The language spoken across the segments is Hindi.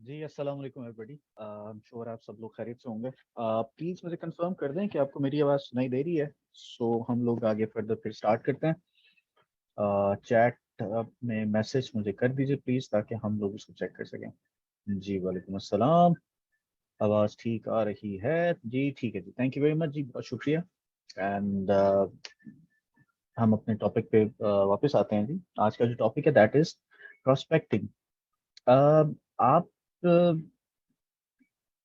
जी, अस्सलाम वालेकुम एवरीबॉडी। आई एम श्योर आप सब लोग खैरियत से होंगे। प्लीज़ मुझे कंफर्म कर दें कि आपको मेरी आवाज़ सुनाई दे रही है। सो हम लोग आगे फर्दर फिर स्टार्ट करते हैं। चैट में मैसेज मुझे कर दीजिए प्लीज़, ताकि हम लोग उसको चेक कर सकें। जी वालेकुम अस्सलाम। आवाज़ ठीक आ रही है जी? ठीक है जी, थैंक यू वेरी मच जी, बहुत शुक्रिया। एंड हम अपने टॉपिक पे वापस आते हैं जी। आज का जो टॉपिक है दैट इज प्रोस्पेक्टिंग। आप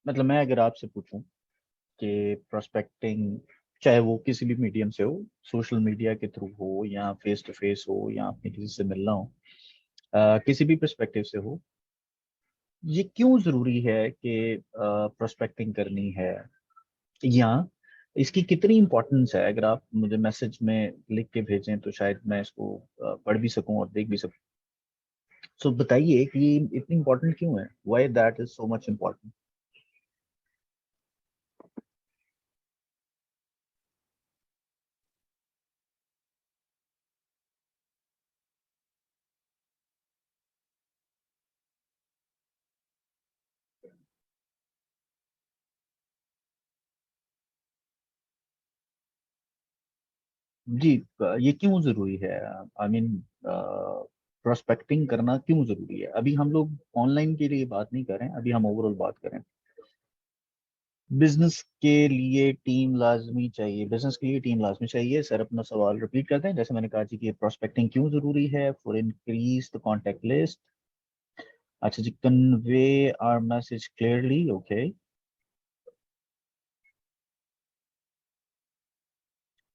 मतलब मैं अगर आपसे पूछूं कि प्रोस्पेक्टिंग, चाहे वो किसी भी मीडियम से हो, सोशल मीडिया के थ्रू हो या फेस टू फेस हो या आपने किसी से मिलना हो, किसी भी पर्सपेक्टिव से हो, ये क्यों जरूरी है कि प्रोस्पेक्टिंग करनी है, या इसकी कितनी इंपॉर्टेंस है? अगर आप मुझे मैसेज में लिख के भेजें तो शायद मैं इसको पढ़ भी सकूं और देख भी सकूं। सो बताइए कि ये इतनी इंपॉर्टेंट क्यों है, why that is so much important. जी, ये क्यों जरूरी है? आई मीन, प्रोस्पेक्टिंग करना क्यों जरूरी है? अभी हम लोग ऑनलाइन के लिए बात नहीं कर रहे हैं, अभी हम ओवरऑल बात करें। बिजनेस के लिए टीम लाजमी चाहिए, बिजनेस के लिए टीम लाजमी चाहिए। सर अपना सवाल रिपीट करते हैं, जैसे मैंने कहा जी कि प्रोस्पेक्टिंग क्यों जरूरी है। For increase the contact list. अच्छा जी, convey our message clearly, okay.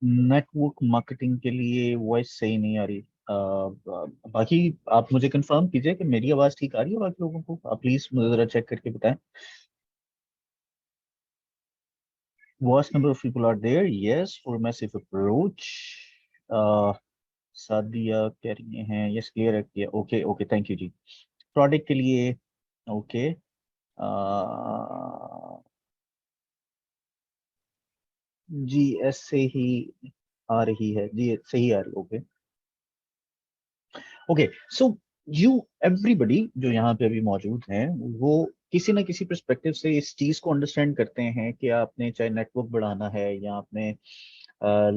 Network marketing के लिए वॉइस सही नहीं आ रही। बाकी आप मुझे कंफर्म कीजिए कि मेरी आवाज ठीक आ रही है बाकी लोगों को। आप प्लीज मुझे जरा चेक करके बताएं। Vast number of people are there, yes, for massive approach. Sadia कह रही हैं यस क्लियर है, किया, ओके ओके, थैंक यू जी। प्रोडक्ट के लिए ओके। जी ऐसे ही आ रही है जी, सही आ रही, okay okay. So you everybody जो यहाँ पे अभी मौजूद हैं, वो किसी ना किसी पर्सपेक्टिव से इस चीज को अंडरस्टैंड करते हैं कि आपने चाहे नेटवर्क बढ़ाना है, या आपने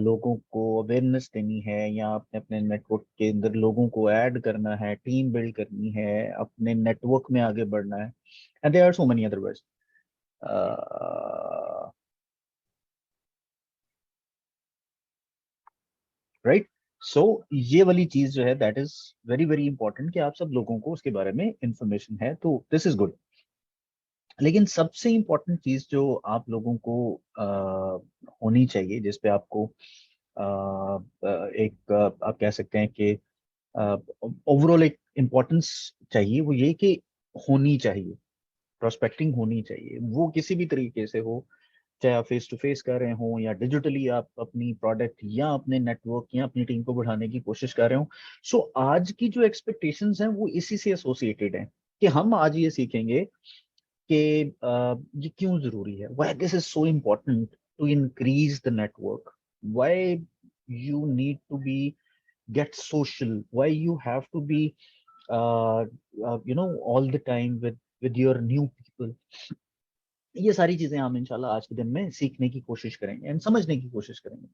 लोगों को अवेयरनेस देनी है, या आपने अपने नेटवर्क के अंदर लोगों को ऐड करना है, टीम बिल्ड करनी है, अपने नेटवर्क में आगे बढ़ना है, and there are so many other words, right. So ये वाली चीज जो है that is very very important कि आप सब लोगों को उसके बारे में इंफॉर्मेशन है, तो दिस इज गुड। लेकिन सबसे इम्पोर्टेंट चीज जो आप लोगों को होनी चाहिए, जिस पे आपको एक आप कह सकते हैं कि ओवरऑल एक इम्पोर्टेंस चाहिए, वो ये कि होनी चाहिए, प्रोस्पेक्टिंग होनी चाहिए, वो किसी भी तरीके से हो। चाहे आप फेस टू फेस कर रहे हो, या डिजिटली आप अपनी प्रोडक्ट या अपने नेटवर्क या अपनी टीम को बढ़ाने की कोशिश कर रहे हो। सो आज की जो एक्सपेक्टेशंस हैं वो इसी से एसोसिएटेड हैं, कि हम आज ये सीखेंगे कि ये क्यों जरूरी है, why this is so important to increase the network, why you need to be get social, why you have to be all the time with your new people. ये सारी चीजें हम इंशाल्लाह आज के दिन में सीखने की कोशिश करेंगे एंड समझने की कोशिश करेंगे।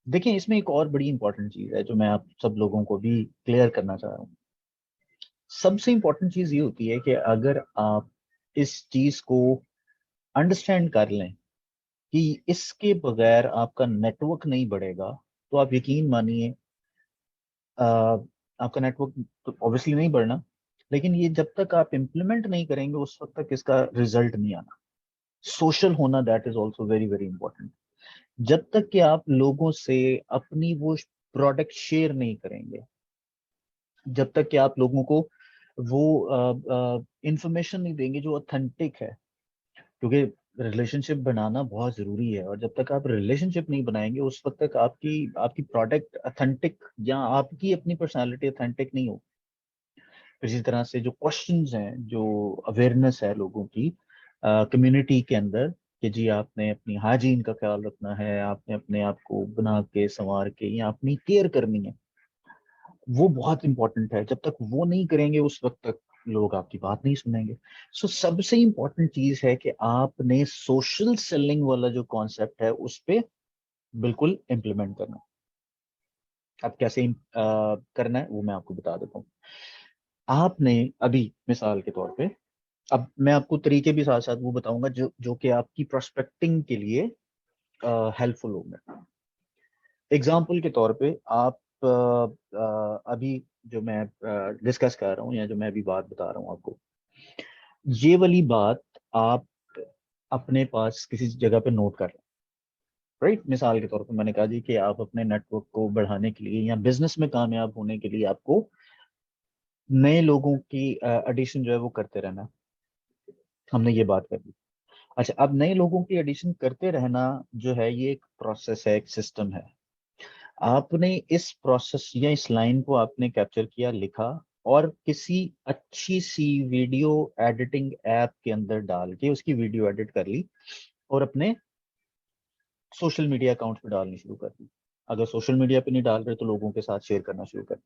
देखिए, इसमें एक और बड़ी इंपॉर्टेंट चीज है जो मैं आप सब लोगों को भी क्लियर करना चाह रहा हूँ। सबसे इंपॉर्टेंट चीज ये होती है कि अगर आप इस चीज को अंडरस्टैंड कर लें कि इसके बगैर आपका नेटवर्क नहीं बढ़ेगा, तो आप यकीन मानिए, अ, आपका नेटवर्क तो ऑब्वियसली नहीं बढ़ना, लेकिन ये जब तक आप इम्प्लीमेंट नहीं करेंगे उस वक्त तक इसका रिजल्ट नहीं आना। सोशल होना that is also very very important. जब तक कि आप लोगों से अपनी वो प्रोडक्ट शेयर नहीं करेंगे, जब तक कि आप लोगों को वो इंफॉर्मेशन नहीं देंगे जो ऑथेंटिक है, क्योंकि रिलेशनशिप बनाना बहुत जरूरी है, और जब तक आप रिलेशनशिप नहीं बनाएंगे उस वक्त तक आपकी आपकी प्रोडक्ट ऑथेंटिक या आपकी अपनी पर्सनालिटी ऑथेंटिक नहीं हो। इसी तरह से जो क्वेश्चंस हैं, जो अवेयरनेस है लोगों की कम्युनिटी के अंदर, कि जी आपने अपनी हाइजीन का ख्याल रखना है, आपने अपने आप को बना के संवार के या अपनी केयर करनी है, वो बहुत इंपॉर्टेंट है। जब तक वो नहीं करेंगे उस वक्त तक लोग आपकी बात नहीं सुनेंगे। सो सबसे इंपॉर्टेंट चीज है कि आपने सोशल सेलिंग वाला जो कॉन्सेप्ट है उस पे बिल्कुल इम्प्लीमेंट करना। अब कैसे करना है वो मैं आपको बता देता हूँ। आपने अभी मिसाल के तौर पे, अब मैं आपको तरीके भी साथ साथ वो बताऊंगा जो जो कि आपकी प्रोस्पेक्टिंग के लिए हेल्पफुल होंगे। एग्जाम्पल के तौर पे आप अभी जो मैं डिस्कस कर रहा हूँ या जो मैं अभी बात बता रहा हूँ आपको, ये वाली बात आप अपने पास किसी जगह पे नोट कर लें। राइट, मिसाल के तौर पे मैंने कहा जी कि आप अपने नेटवर्क को बढ़ाने के लिए या बिजनेस में कामयाब होने के लिए आपको नए लोगों की एडिशन जो है वो करते रहना है। हमने ये बात कर ली। अच्छा, अब नए लोगों की एडिशन करते रहना जो है ये एक प्रोसेस है, एक सिस्टम है। आपने इस प्रोसेस या इस लाइन को आपने कैप्चर किया, लिखा, और किसी अच्छी सी वीडियो एडिटिंग ऐप के अंदर डाल के उसकी वीडियो एडिट कर ली और अपने सोशल मीडिया अकाउंट पे डालनी शुरू कर दी। अगर सोशल मीडिया पे नहीं डाल रहे तो लोगों के साथ शेयर करना शुरू कर।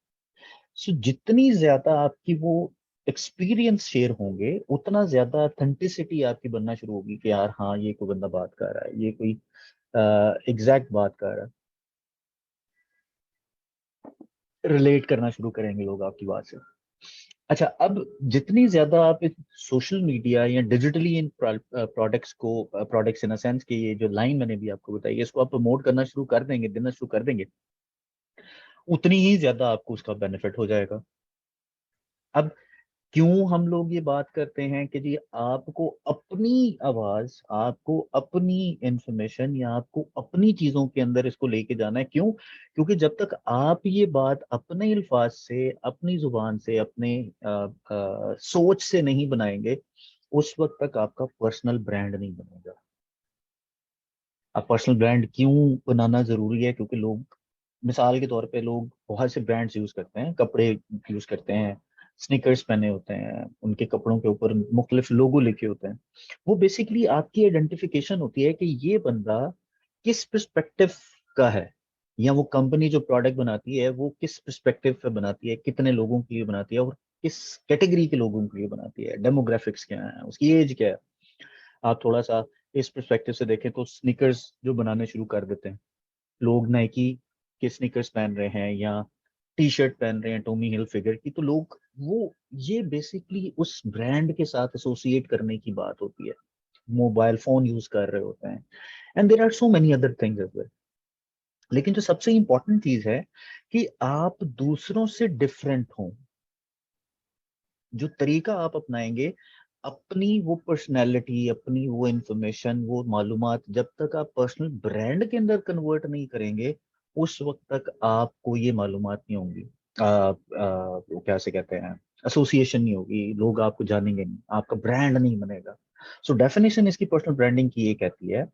सो जितनी ज्यादा आपकी वो एक्सपीरियंस शेयर होंगे उतना ज्यादा ऑथेंटिसिटी आपकी बनना शुरू होगी कि यार हाँ ये कोई बंदा बात कर रहा है, ये कोई एग्जैक्ट बात कर रहा है, रिलेट करना शुरू करेंगे लोग आपकी बात से। अच्छा, अब जितनी ज्यादा आप इस सोशल मीडिया या डिजिटली इन प्रोडक्ट्स को, प्रोडक्ट्स इन अ सेंस कि ये जो लाइन मैंने भी आपको बताई है, इसको आप प्रमोट करना शुरू कर देंगे, देना शुरू कर देंगे, उतनी ही ज्यादा आपको उसका बेनिफिट हो जाएगा। अब क्यों हम लोग ये बात करते हैं कि जी आपको अपनी आवाज, आपको अपनी इंफॉर्मेशन या आपको अपनी चीजों के अंदर इसको लेके जाना है? क्यों? क्योंकि जब तक आप ये बात अपने अल्फाज से, अपनी जुबान से, अपने सोच से नहीं बनाएंगे, उस वक्त तक आपका पर्सनल ब्रांड नहीं बनेगा। अब पर्सनल ब्रांड क्यों बनाना जरूरी है? क्योंकि लोग, मिसाल के तौर पे, लोग बहुत से ब्रांड्स यूज करते हैं, कपड़े यूज करते हैं, स्नीकर्स पहने होते हैं, उनके कपड़ों के ऊपर मुख्तलिफ लोगो लिखे होते हैं। वो बेसिकली आपकी आइडेंटिफिकेशन होती है कि ये बंदा किस पर्सपेक्टिव का है, या वो कंपनी जो प्रोडक्ट बनाती है वो किस पर्सपेक्टिव पे बनाती है, कितने लोगों के लिए बनाती है और किस कैटेगरी के लोगों के लिए बनाती है, डेमोग्राफिक्स क्या है, उसकी एज क्या है। आप थोड़ा सा इस पर्सपेक्टिव से देखें तो स्नीकर्स जो बनाने शुरू कर देते हैं लोग, नाइकी के स्नीकर्स पहन रहे हैं या टी शर्ट पहन रहे हैं टॉमी हिल फिगर की, तो लोग वो ये बेसिकली उस ब्रांड के साथ एसोसिएट करने की बात होती है। मोबाइल फोन यूज कर रहे होते हैं, and there are so many other things as well. लेकिन जो सबसे इंपॉर्टेंट चीज है कि आप दूसरों से डिफरेंट हो। जो तरीका आप अपनाएंगे, अपनी वो पर्सनैलिटी, अपनी वो इंफॉर्मेशन, वो मालूमात जब तक आप पर्सनल ब्रांड के अंदर कन्वर्ट नहीं करेंगे, उस वक्त तक आपको ये मालूमात नहीं होंगी, वो क्या से कहते हैं, एसोसिएशन नहीं होगी, लोग आपको जानेंगे नहीं, आपका ब्रांड नहीं बनेगा। सो डेफिनेशन इसकी पर्सनल ब्रांडिंग की ये कहती है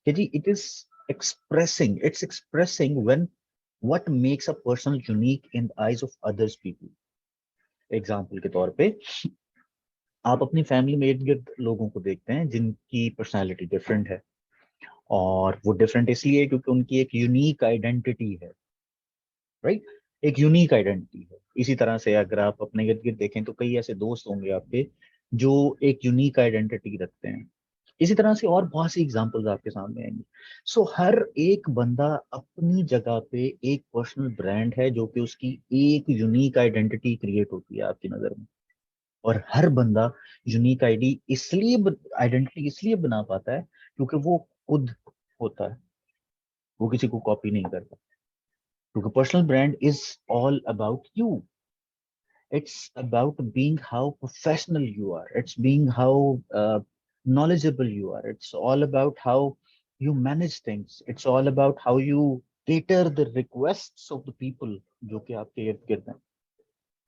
कि जी it is expressing when what makes a person unique in the eyes of others people. Example के तौर पे, आप अपनी फैमिली में इर्द गिर्द लोगों को देखते हैं जिनकी पर्सनालिटी डिफरेंट है, और वो डिफरेंट इसलिए है क्योंकि उनकी एक यूनिक आइडेंटिटी है। राइट, एक यूनिक आइडेंटिटी है। इसी तरह से अगर आप अपने इर्द गिर्द देखें तो कई ऐसे दोस्त होंगे आपके जो एक यूनिक आइडेंटिटी रखते हैं। इसी तरह से और बहुत सी एग्जांपल्स आपके सामने आएंगी। सो हर एक बंदा अपनी जगह पे एक पर्सनल ब्रांड है जो कि उसकी एक यूनिक आइडेंटिटी क्रिएट होती है आपकी नजर में। और हर बंदा यूनिक आइडेंटिटी इसलिए बना पाता है क्योंकि वो खुद होता है, वो किसी को कॉपी नहीं करता। क्योंकि personal brand is all about you. It's about being how professional you are. It's being how knowledgeable you are. It's all about how you manage things. It's all about how you cater the requests of the people जो कि आपके इर्द गिर्द हैं.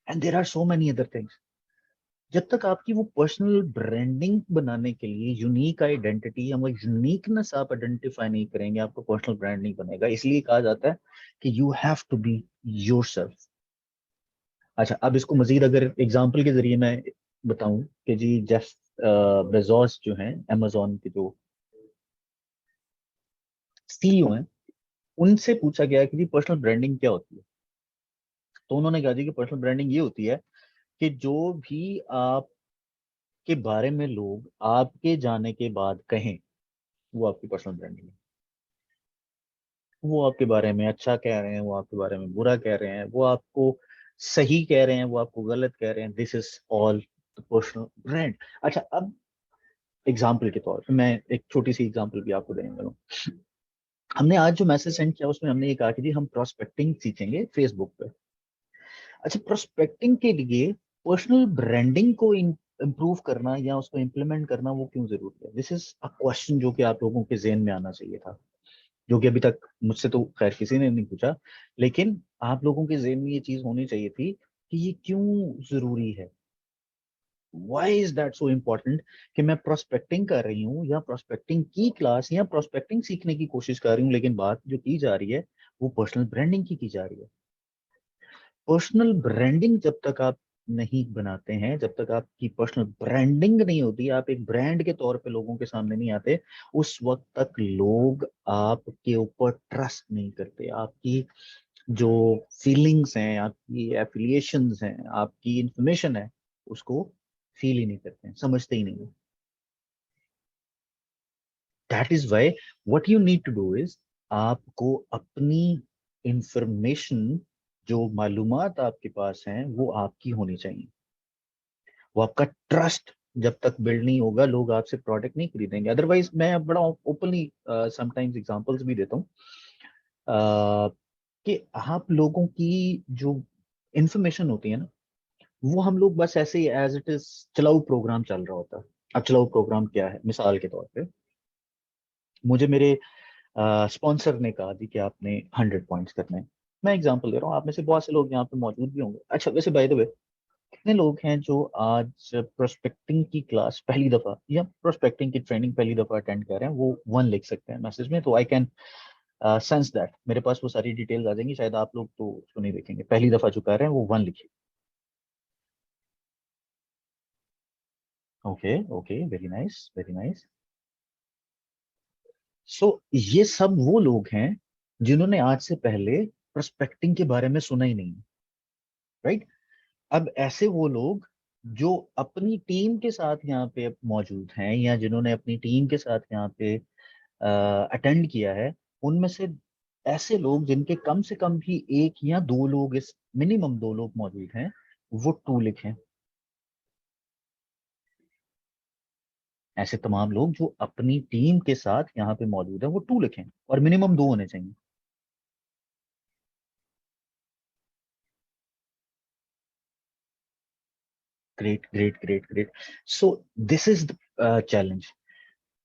And there are so many other things. जब तक आपकी वो पर्सनल ब्रांडिंग बनाने के लिए यूनिक आइडेंटिटी या वो यूनिकनेस आप आइडेंटिफाई नहीं करेंगे, आपको पर्सनल ब्रांड नहीं बनेगा। इसलिए कहा जाता है कि you have to be yourself. अच्छा, अब इसको मजीद अगर एग्जाम्पल के जरिए मैं बताऊं कि जी जेफ बेजोस जो हैं, अमेजोन के जो सीईओ हैं, उनसे पूछा गया कि जी पर्सनल ब्रांडिंग क्या होती है, तो उन्होंने कहा जी कि पर्सनल ब्रांडिंग ये होती है कि जो भी आपके बारे में लोग आपके जाने के बाद कहें वो आपकी पर्सनल ब्रांडिंग है। वो आपके बारे में अच्छा कह रहे हैं, वो आपके बारे में बुरा कह रहे हैं, वो आपको सही कह रहे हैं, वो आपको गलत कह रहे हैं, this is all the personal brand. अच्छा, अब एग्जाम्पल के तौर पे मैं एक छोटी सी एग्जाम्पल भी आपको देने वाला हूँ। हमने आज जो मैसेज सेंड किया उसमें हमने ये कहा कि जी हम प्रोस्पेक्टिंग सीखेंगे फेसबुक पे। अच्छा, प्रोस्पेक्टिंग के लिए पर्सनल ब्रांडिंग को इम्प्रूव करना या उसको इम्प्लीमेंट करना वो क्यों जरूरी है? दिस इज अ क्वेश्चन जो कि आप लोगों के जेहन में आना चाहिए था, जो कि अभी तक मुझसे तो खैर किसी ने नहीं पूछा, लेकिन आप लोगों के जेहन में ये चीज होनी चाहिए थी कि ये क्यों जरूरी है। Why is that so important कि मैं प्रोस्पेक्टिंग कर रही हूँ या प्रोस्पेक्टिंग की क्लास या प्रोस्पेक्टिंग सीखने की कोशिश कर रही हूँ, लेकिन बात जो की जा रही है वो पर्सनल ब्रांडिंग की जा रही है। पर्सनल ब्रांडिंग जब तक आप नहीं बनाते हैं, जब तक आपकी पर्सनल ब्रांडिंग नहीं होती, आप एक ब्रांड के तौर पे लोगों के सामने नहीं आते, उस वक्त तक लोग आपके ऊपर ट्रस्ट नहीं करते। आपकी जो फीलिंग्स हैं, आपकी एफिलिएशंस हैं, आपकी इंफॉर्मेशन है, उसको फील ही नहीं करते हैं, समझते ही नहीं है। That is why what you need to do is, आपको अपनी इंफॉर्मेशन, जो मालूमात आपके पास हैं वो आपकी होनी चाहिए। वो आपका ट्रस्ट जब तक बिल्ड नहीं होगा, लोग आपसे प्रोडक्ट नहीं खरीदेंगे। अदरवाइज मैं बड़ा ओपनली समटाइम्स एग्जांपल्स भी देता हूँ कि आप लोगों की जो इंफॉर्मेशन होती है ना, वो हम लोग बस ऐसे ही एज इट इज चलाऊ प्रोग्राम चल रहा होता है। अब चलाऊ प्रोग्राम क्या है? मिसाल के तौर पे मुझे मेरे स्पॉन्सर ने कहा जी कि आपने 100 पॉइंट्स करने हैं। मैं एग्जांपल दे रहा हूँ, आप में से बहुत से लोग यहाँ पे मौजूद भी होंगे। अच्छा, वैसे बाय द वे, कितने लोग हैं जो आज प्रोस्पेक्टिंग की क्लास पहली दफा या प्रोस्पेक्टिंग की ट्रेनिंग पहली दफा अटेंड कर रहे हैं? वो वन लिख सकते हैं मैसेज में, तो आई कैन सेंस दैट मेरे पास वो सारी डिटेल्स आ जाएंगी। शायद आप लोग तो उसको नहीं देखेंगे, पहली दफा जो कर रहे हैं वो वन लिखिए। Okay okay, very nice very nice. So ये सब वो लोग हैं जिन्होंने आज से पहले प्रोस्पेक्टिंग के बारे में सुना ही नहीं, राइट? अब ऐसे वो लोग जो अपनी टीम के साथ यहाँ पे मौजूद हैं या जिन्होंने अपनी टीम के साथ यहाँ पे अटेंड किया है, उनमें से ऐसे लोग जिनके कम से कम भी एक या दो लोग, इस मिनिमम दो लोग मौजूद हैं, वो टू लिखें। ऐसे तमाम लोग जो अपनी टीम के साथ यहाँ पे मौजूद है वो टू लिखें, और मिनिमम दो होने चाहिए। Great great great great. So this is the challenge.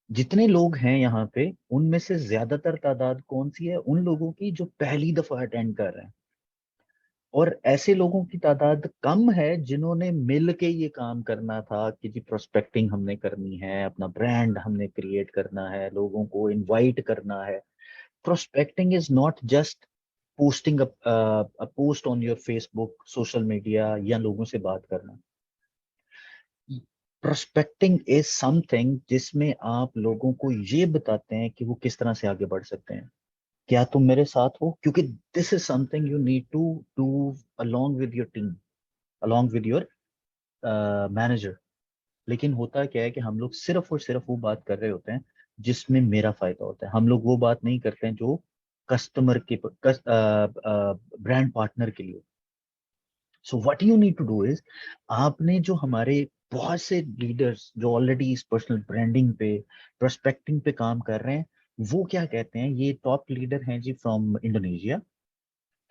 जितने लोग हैं यहाँ पे, उनमें से ज्यादातर तादाद कौन सी है? उन लोगों की जो पहली दफा अटेंड कर रहे हैं। और ऐसे लोगों की तादाद कम है जिन्होंने मिल के ये काम करना था कि जी प्रोस्पेक्टिंग हमने करनी है, अपना ब्रांड हमने क्रिएट करना है, लोगों को इनवाइट करना है। Prospecting is not just posting a post on your Facebook, social media, या लोगों से बात करना। प्रोस्पेक्टिंग इज समथिंग जिसमें आप लोगों को ये बताते हैं कि वो किस तरह से आगे बढ़ सकते हैं। क्या तुम मेरे साथ हो? क्योंकि this is something you need to do along with your team, along with your manager. लेकिन होता क्या है कि हम लोग सिर्फ और सिर्फ वो बात कर रहे होते हैं जिसमें मेरा फायदा होता है। हम लोग वो बात नहीं करते हैं जो कस्टमर के ब्रांड पार्टनर के लिए। So what you need to do is, आपने जो हमारे बहुत से लीडर्स जो ऑलरेडी इस पर्सनल ब्रांडिंग पे, प्रोस्पेक्टिंग पे काम कर रहे हैं, वो क्या कहते हैं? ये टॉप लीडर हैं जी from Indonesia,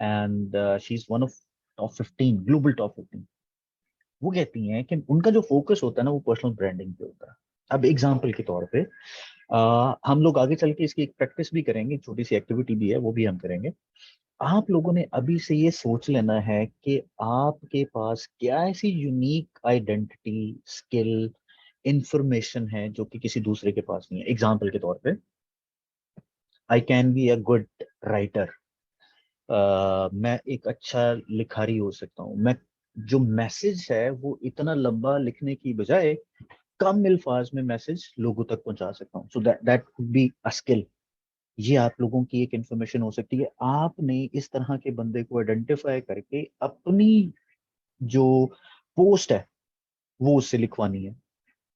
and she is one of top 15, global top 15। वो कहती हैं कि उनका जो फोकस होता है ना वो पर्सनल ब्रांडिंग पे होता है। अब एग्जाम्पल के तौर पे हम लोग आगे चल के इसकी एक प्रैक्टिस भी करेंगे, छोटी सी एक्टिविटी भी है, वो भी हम करेंगे। आप लोगों ने अभी से ये सोच लेना है कि आपके पास क्या ऐसी यूनिक आइडेंटिटी, स्किल, इंफॉर्मेशन है जो कि किसी दूसरे के पास नहीं है। एग्जाम्पल के तौर पे, I can be a good writer. मैं एक अच्छा लिखारी हो सकता हूँ। मैं जो मैसेज है वो इतना लंबा लिखने की बजाय कम अल्फाज में मैसेज लोगों तक पहुंचा सकता हूँ। So that that could be a skill. ये आप लोगों की एक इंफॉर्मेशन हो सकती है। आपने इस तरह के बंदे को आइडेंटिफाई करके अपनी जो पोस्ट है वो उससे लिखवानी है।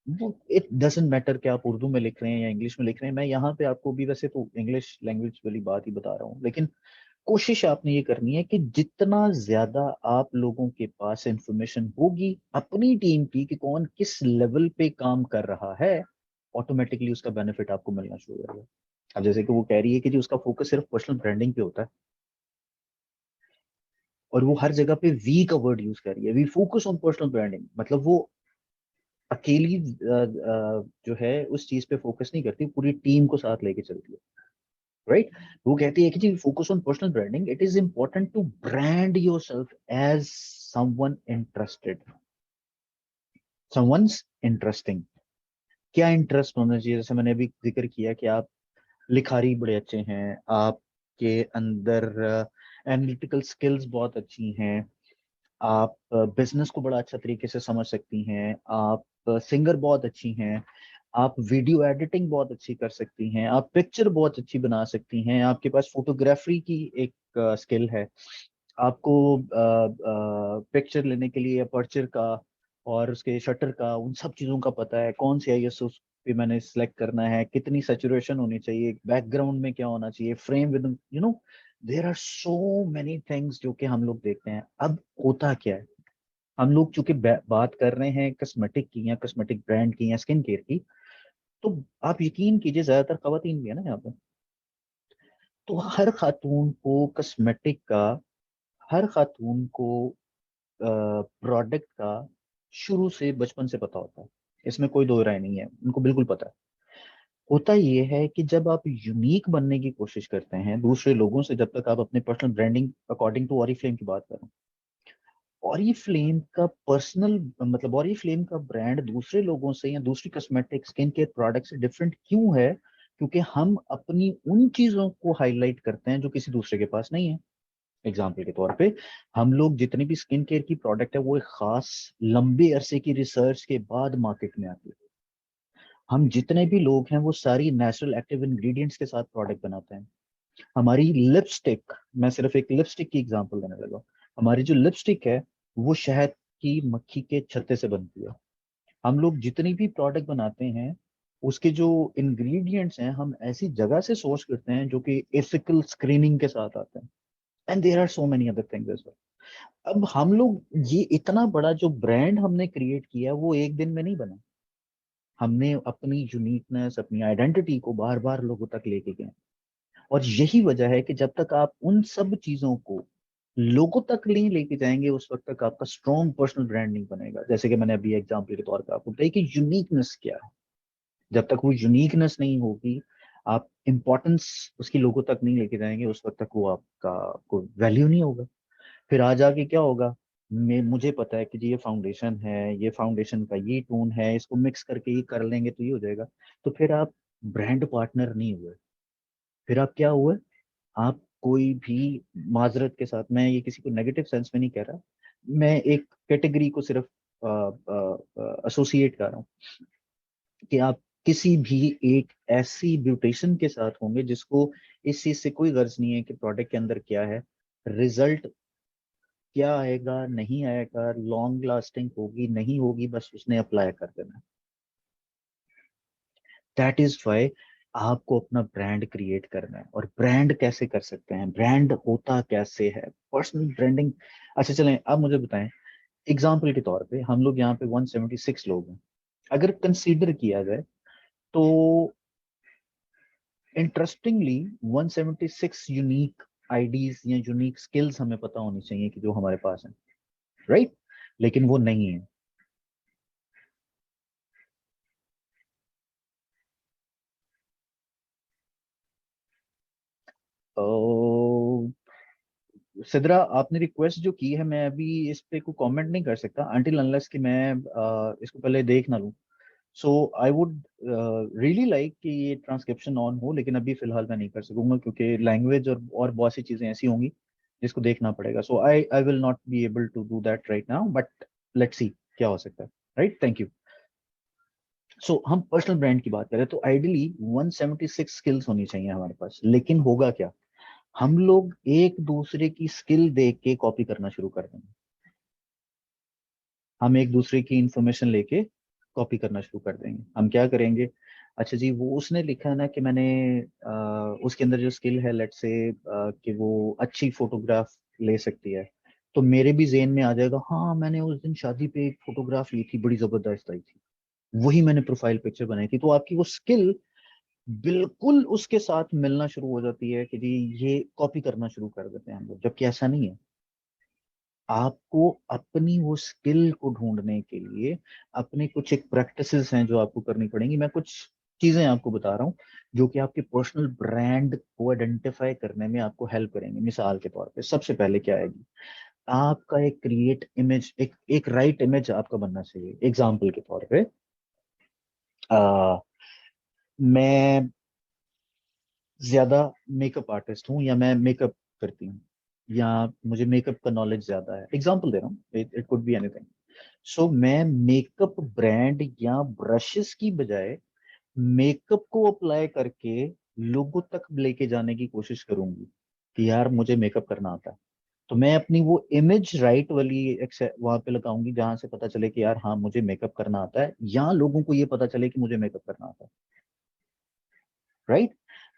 वो इट डजेंट मैटर कि आप उर्दू में लिख रहे हैं या इंग्लिश में लिख रहे हैं। मैं यहाँ पे आपको भी वैसे तो इंग्लिश लैंग्वेज वाली बात ही बता रहा हूँ, लेकिन कोशिश आपने ये करनी है कि जितना ज्यादा आप लोगों के पास इंफॉर्मेशन होगी अपनी टीम की कि कौन किस लेवल पे काम कर रहा है, ऑटोमेटिकली उसका बेनिफिट आपको मिलना शुरू हो जाएगा। अब जैसे कि वो कह रही है कि जी उसका फोकस सिर्फ पर्सनल ब्रांडिंग पे होता है, और वो हर जगह पे वी का वर्ड यूज कर रही है, we focus on personal branding, मतलब वो अकेली जो है उस चीज पे फोकस नहीं करती, पूरी टीम को साथ लेके चलती है। राइट? वो कहती है कि जी focus on personal branding, it is important to brand yourself as someone interested, someones interesting. क्या इंटरेस्ट होना चाहिए? जैसे मैंने अभी जिक्र किया कि आप लिखारी बड़े अच्छे हैं, आपके अंदर एनालिटिकल स्किल्स बहुत अच्छी हैं, आप बिजनेस को बड़ा अच्छा तरीके से समझ सकती हैं, आप सिंगर बहुत अच्छी हैं, आप वीडियो एडिटिंग बहुत अच्छी कर सकती हैं, आप पिक्चर बहुत अच्छी बना सकती हैं, आपके पास फोटोग्राफी की एक स्किल है, आपको पिक्चर लेने के लिए अपर्चर का और उसके शटर का उन सब चीज़ों का पता है, कौन सी आईएसओ पे मैंने सिलेक्ट करना है, कितनी सैचुरेशन होनी चाहिए, बैकग्राउंड में क्या होना चाहिए, frame with there are so many things जो कि हम लोग देखते हैं। अब होता क्या है, हम लोग चूंकि बात कर रहे हैं कस्मेटिक की या कस्मेटिक ब्रांड की या स्किन केयर की, तो आप यकीन कीजिए ज्यादातर खवातीन भी है ना यहाँ पे, तो हर खातून को कस्मेटिक का, हर खातून को प्रोडक्ट का शुरू से बचपन से पता होता है। इसमें कोई दो राय नहीं है, उनको बिल्कुल पता है। होता ये है कि जब आप यूनिक बनने की कोशिश करते हैं दूसरे लोगों से, जब तक आप अपने personal branding according to Oriflame की बात करें, ऑरिफ्लेम का पर्सनल मतलब ऑरिफ्लेम का ब्रांड दूसरे लोगों से या दूसरी कॉस्मेटिक स्किन केयर प्रोडक्ट से डिफरेंट क्यों है? क्योंकि हम अपनी उन चीजों को हाईलाइट करते हैं जो किसी दूसरे के पास नहीं है। एग्जाम्पल के तौर पे, हम लोग जितनी भी स्किन केयर की प्रोडक्ट है वो एक खास लंबे अरसे की रिसर्च के बाद मार्केट में आती है। हम जितने भी लोग हैं वो सारी नेचुरल एक्टिव इंग्रेडिएंट्स के साथ प्रोडक्ट बनाते हैं। हमारी लिपस्टिक, मैं सिर्फ एक लिपस्टिक की एग्जांपल देने लगा, हमारी जो लिपस्टिक है वो शहद की मक्खी के छत्ते से बनती है। हम लोग जितनी भी प्रोडक्ट बनाते हैं उसके जो इंग्रेडिएंट्स हैं हम ऐसी जगह से सोर्स करते हैं जो कि एथिकल स्क्रीनिंग के साथ आते हैं। And there are so many other things as well. अब हम लोग ये इतना बड़ा जो ब्रांड हमने क्रिएट किया वो एक दिन में नहीं बना। हमने अपनी यूनिकनेस, अपनी आइडेंटिटी को बार बार लोगों तक लेके गए, और यही वजह है कि जब तक आप उन सब चीजों को लोगों तक नहीं लेके जाएंगे उस वक्त तक आपका स्ट्रॉन्ग पर्सनल ब्रांड नहीं बनेगा। जैसे कि मैंने अभी एग्जांपल के तौर पर आपको बताया कि यूनिकनेस क्या है, जब तक वो यूनिकनेस नहीं होगी, आप इंपॉर्टेंस उसकी लोगों तक नहीं लेके जाएंगे, उस वक्त तक वो आपका कोई वैल्यू नहीं होगा। फिर आ जाके क्या होगा, मुझे पता है कि जी ये फाउंडेशन है, ये फाउंडेशन का ये टोन है, इसको मिक्स करके ये कर लेंगे तो ये हो जाएगा। तो फिर आप ब्रांड पार्टनर नहीं हुए, फिर आप क्या हुए? आप कोई भी, माजरत के साथ मैं ये किसी को नेगेटिव सेंस में नहीं कह रहा, मैं एक कैटेगरी को सिर्फ एसोसिएट कर रहा हूँ कि आप किसी भी एक ऐसी ब्यूटिशियन के साथ होंगे जिसको इस चीज से कोई गर्ज नहीं है कि प्रोडक्ट के अंदर क्या है, रिजल्ट क्या आएगा नहीं आएगा, लॉन्ग लास्टिंग होगी नहीं होगी, बस उसने अप्लाई कर देना। दैट इज वाई आपको अपना ब्रांड क्रिएट करना है। और ब्रांड कैसे कर सकते हैं, ब्रांड होता कैसे है, पर्सनल ब्रांडिंग। अच्छा चलें, अब मुझे बताएं, एग्जाम्पल के तौर पे हम लोग यहाँ पे 176 लोग हैं, अगर कंसीडर किया जाए तो इंटरेस्टिंगली 176 यूनिक आईडीज या यूनिक स्किल्स हमें पता होनी चाहिए कि जो हमारे पास है, राइट? लेकिन वो नहीं है। तो सिद्रा, आपने रिक्वेस्ट जो की है मैं अभी इस पे कोई कमेंट नहीं कर सकता अनटिल अनलेस कि मैं इसको पहले देख ना लूं। सो आई वुड रियली लाइक कि ये ट्रांसक्रिप्शन ऑन हो, लेकिन अभी फिलहाल मैं नहीं कर सकूंगा क्योंकि लैंग्वेज और बहुत सी चीजें ऐसी होंगी जिसको देखना पड़ेगा। So I I will not be able to do that right now, but let's see क्या हो सकता है। Right, thank you. सो हम पर्सनल ब्रांड की बात करें तो आइडियली 176 स्किल्स होनी चाहिए हमारे पास, लेकिन होगा क्या, हम लोग एक दूसरे की स्किल देख के कॉपी करना शुरू कर देंगे। हम एक दूसरे की इंफॉर्मेशन लेके कॉपी करना शुरू कर देंगे। हम क्या करेंगे, अच्छा जी वो उसने लिखा है ना कि मैंने उसके अंदर जो स्किल है लेट्स से कि वो अच्छी फोटोग्राफ ले सकती है, तो मेरे भी जेन में आ जाएगा हाँ मैंने उस दिन शादी पे एक फोटोग्राफ ली थी, बड़ी जबरदस्त आई थी, वही मैंने प्रोफाइल पिक्चर बनाई थी। तो आपकी वो स्किल बिल्कुल उसके साथ मिलना शुरू हो जाती है कि जी ये कॉपी करना शुरू कर देते हैं हम लोग, जबकि ऐसा नहीं है। आपको अपनी वो स्किल को ढूंढने के लिए अपने कुछ एक प्रैक्टिसेस हैं जो आपको करनी पड़ेंगी। मैं कुछ चीजें आपको बता रहा हूँ जो कि आपके पर्सनल ब्रांड को आइडेंटिफाई करने में आपको हेल्प करेंगे। मिसाल के तौर पे सबसे पहले क्या आएगी, आपका एक क्रिएट इमेज, एक राइट इमेज आपका बनना चाहिए। एग्जाम्पल के तौर पे आ, मैं ज्यादा मेकअप आर्टिस्ट हूँ या मैं मेकअप करती हूँ या मुझे मेकअप का नॉलेज ज्यादा है, एग्जाम्पल दे रहा हूँ, इट कुड बी एनीथिंग। सो मैं मेकअप ब्रांड या ब्रशेस की बजाय मेकअप को अप्लाई करके लोगों तक लेके जाने की कोशिश करूंगी कि यार मुझे मेकअप करना आता है। तो मैं अपनी वो इमेज राइट वाली वहां पे लगाऊंगी जहां से पता चले कि यार हाँ मुझे मेकअप करना आता है, या लोगों को ये पता चले कि मुझे मेकअप करना आता है। राइट।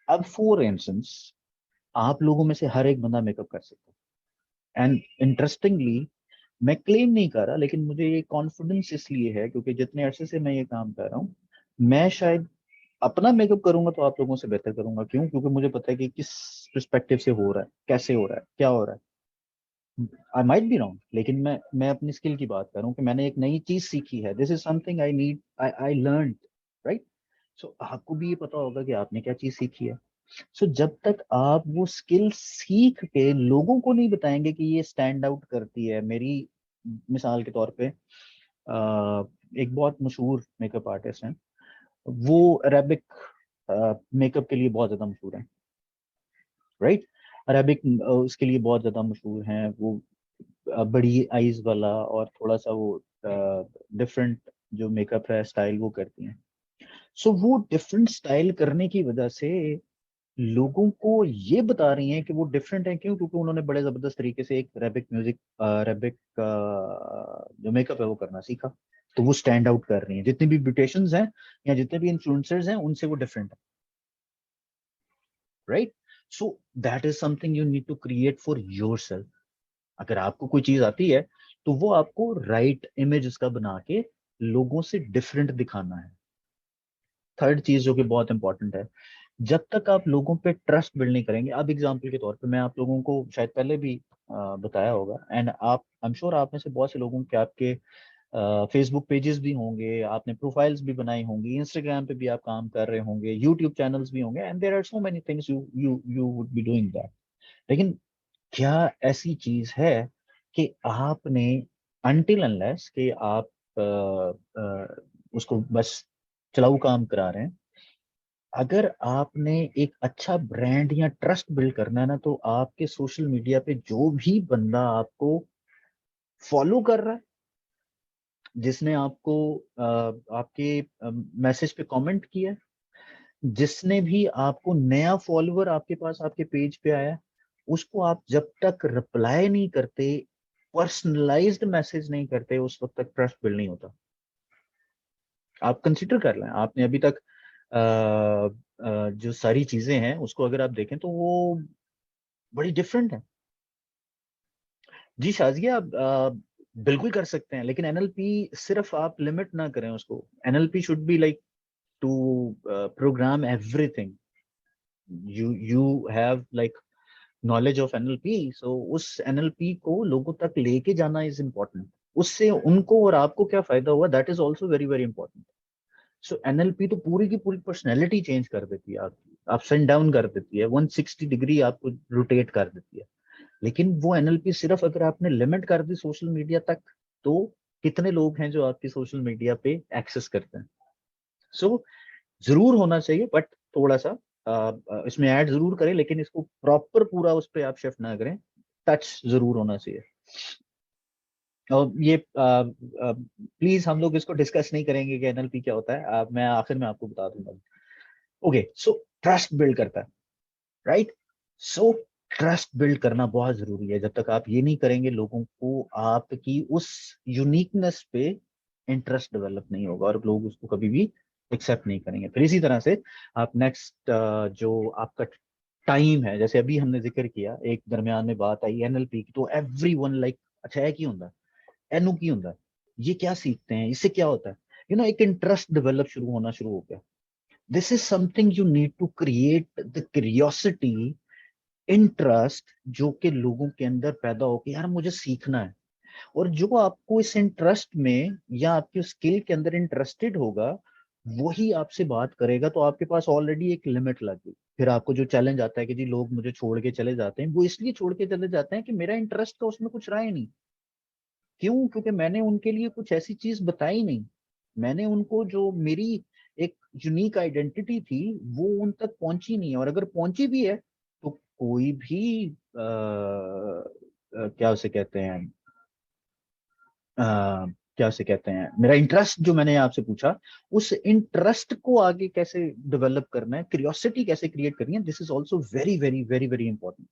अब फॉर इंस्टेंस आप लोगों में से हर एक बंदा मेकअप कर सकता है, एंड इंटरेस्टिंगली मैं क्लेम नहीं कर रहा, लेकिन मुझे ये कॉन्फिडेंस इसलिए है क्योंकि जितने अरसे से मैं ये काम कर रहा हूँ, मैं शायद अपना मेकअप करूंगा तो आप लोगों से बेहतर करूंगा। क्यों? क्योंकि मुझे पता है कि किस पर्सपेक्टिव से हो रहा है, कैसे हो रहा है, क्या हो रहा है। आई माइट बी रॉन्ग, लेकिन मैं अपनी स्किल की बात कर रहा हूँ कि मैंने एक नई चीज सीखी है, this is something I need, I learn. Right. So आपको भी ये पता होगा कि आपने क्या चीज सीखी है। सो जब तक आप वो स्किल सीख के लोगों को नहीं बताएंगे कि ये स्टैंड आउट करती है। मेरी मिसाल के तौर पे एक बहुत मशहूर मेकअप आर्टिस्ट हैं, वो अरेबिक मेकअप के लिए बहुत ज्यादा मशहूर है। राइट। अरेबिक उसके लिए बहुत ज्यादा मशहूर हैं। वो बड़ी आईज वाला और थोड़ा सा वो डिफरेंट जो मेकअप है स्टाइल वो करती हैं। सो वो डिफरेंट स्टाइल करने की वजह से लोगों को ये बता रही हैं कि वो डिफरेंट है। क्यों? क्योंकि उन्होंने बड़े जबरदस्त तरीके से एक अरेबिक म्यूजिक, अरेबिक जो मेकअप है वो करना सीखा। तो वो स्टैंड आउट कर रही हैं, जितनी भी ब्यूटिशियंस हैं या जितने भी इन्फ्लुएंसर्स हैं उनसे वो डिफरेंट है। Right. So that is something you need to create for yourself. अगर आपको कोई चीज आती है तो वो आपको राइट इमेज उसका बना के लोगों से डिफरेंट दिखाना है। थर्ड चीज जो कि बहुत इंपॉर्टेंट है, जब तक आप लोगों पे ट्रस्ट बिल्ड नहीं करेंगे। अब एग्जाम्पल के तौर पे मैं आप लोगों को शायद पहले भी बताया होगा, एंड आप आई एम श्योर आप में से बहुत से लोगों के आपके फेसबुक पेजेस भी होंगे, आपने प्रोफाइल्स भी बनाई होंगी, इंस्टाग्राम पे भी आप काम कर रहे होंगे, यूट्यूब चैनल्स भी होंगे, and there are so many things you you you would be doing that. लेकिन क्या ऐसी चीज है कि आपने अनटिल अनलेस कि आप उसको बस चलाऊ काम करा रहे हैं, अगर आपने एक अच्छा ब्रांड या ट्रस्ट बिल्ड करना है ना, तो आपके सोशल मीडिया पे जो भी बंदा आपको फॉलो कर रहा है, जिसने आपको आपके मैसेज पे कमेंट किया है, जिसने भी आपको नया फॉलोअर आपके पास आपके पेज पे आया, उसको आप जब तक रिप्लाई नहीं करते, पर्सनलाइज्ड मैसेज नहीं करते, उस वक्त तक ट्रस्ट बिल्ड नहीं होता। आप कंसिडर कर लें, आपने अभी तक जो सारी चीजें हैं उसको अगर आप देखें तो वो बड़ी डिफरेंट है। जी शाजिया, आप बिल्कुल कर सकते हैं, लेकिन एनएलपी सिर्फ आप लिमिट ना करें उसको। NLP should be like to program everything. You have like knowledge of NLP, so उस एनएलपी को लोगों तक लेके जाना इज इम्पोर्टेंट। उससे उनको और आपको क्या फायदा हुआ, that is also very very important. So NLP तो पूरी की पूरी पर्सनैलिटी चेंज कर देती है आपकी, अप्स एंड डाउन कर देती है, 160 डिग्री आपको रोटेट कर देती है। लेकिन वो एनएलपी सिर्फ अगर आपने लिमिट कर दी सोशल मीडिया तक, तो कितने लोग हैं जो आपकी सोशल मीडिया पे एक्सेस करते हैं। सो जरूर होना चाहिए, बट थोड़ा सा इसमें ऐड जरूर करें, लेकिन इसको प्रॉपर पूरा उस पर आप शिफ्ट ना करें, टच जरूर होना चाहिए। और ये प्लीज हम लोग इसको डिस्कस नहीं करेंगे कि एनएलपी क्या होता है, मैं आखिर में आपको बता दूंगा। ओके, सो ट्रस्ट बिल्ड करता है। राइट। सो ट्रस्ट बिल्ड करना बहुत जरूरी है। जब तक आप ये नहीं करेंगे, लोगों को आपकी उस यूनिकनेस पे इंटरेस्ट डेवलप नहीं होगा और लोग उसको कभी भी एक्सेप्ट नहीं करेंगे। फिर इसी तरह से आप नेक्स्ट जो आपका टाइम है, जैसे अभी हमने जिक्र किया, एक दरमियान में बात आई एनएलपी की, तो एवरी वन लाइक अच्छा है क्यों होता है, एनओ की होता है, ये क्या सीखते हैं, इससे क्या होता है, एक इंटरेस्ट डेवलप शुरू होना शुरू हो गया। This is something you need to create the curiosity, interest, जो कि लोगों के अंदर पैदा हो कि यार मुझे सीखना है। और जो आपको इस इंटरेस्ट में या आपके स्किल के अंदर इंटरेस्टेड होगा, वही आपसे बात करेगा। तो आपके पास ऑलरेडी एक लिमिट लग गई। फिर आपको जो चैलेंज आता है कि जी लोग मुझे छोड़ के चले जाते हैं, वो इसलिए छोड़ के चले जाते हैं कि मेरा इंटरेस्ट का उसमें कुछ रहा ही नहीं। क्यों? क्योंकि मैंने उनके लिए कुछ ऐसी चीज बताई नहीं। मैंने उनको जो मेरी एक यूनिक आइडेंटिटी थी, वो उन तक पहुंची नहीं है। और अगर पहुंची भी है तो कोई भी क्या उसे कहते हैं, क्या उसे कहते हैं, मेरा इंटरेस्ट जो मैंने आपसे पूछा, उस इंटरेस्ट को आगे कैसे डेवलप करना है, क्यूरियोसिटी कैसे क्रिएट करनी है, this is also very very very very important,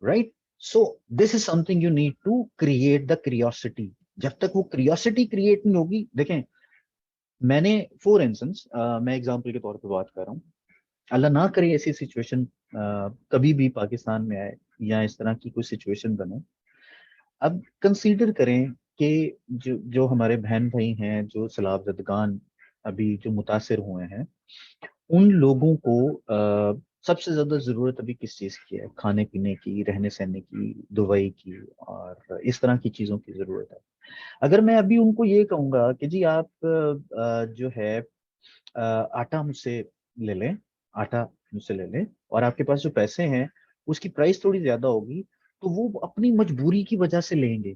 right? So this is something you need to create the curiosity. जब तक वो क्यूरियोसिटी क्रिएट नहीं होगी, देखें, मैंने फॉर इंस्टेंस, मैं एग्जांपल के तौर पे बात कर रहा हूँ, अल्लाह ना करे ऐसी सिचुएशन कभी भी पाकिस्तान में आए या इस तरह की कोई सिचुएशन बने। अब कंसीडर करें कि जो जो हमारे बहन भाई हैं, जो सैलाब ज़दगान अभी जो मुतासिर हुए हैं, उन लोगों को सबसे ज्यादा जरूरत अभी किस चीज की है? खाने पीने की, रहने सहने की, दवाई की, और इस तरह की चीजों की जरूरत है। अगर मैं अभी उनको ये कहूंगा कि जी आप जो है आटा मुझसे ले लें, आटा मुझसे ले लें, और आपके पास जो पैसे हैं उसकी प्राइस थोड़ी ज्यादा होगी, तो वो अपनी मजबूरी की वजह से लेंगे।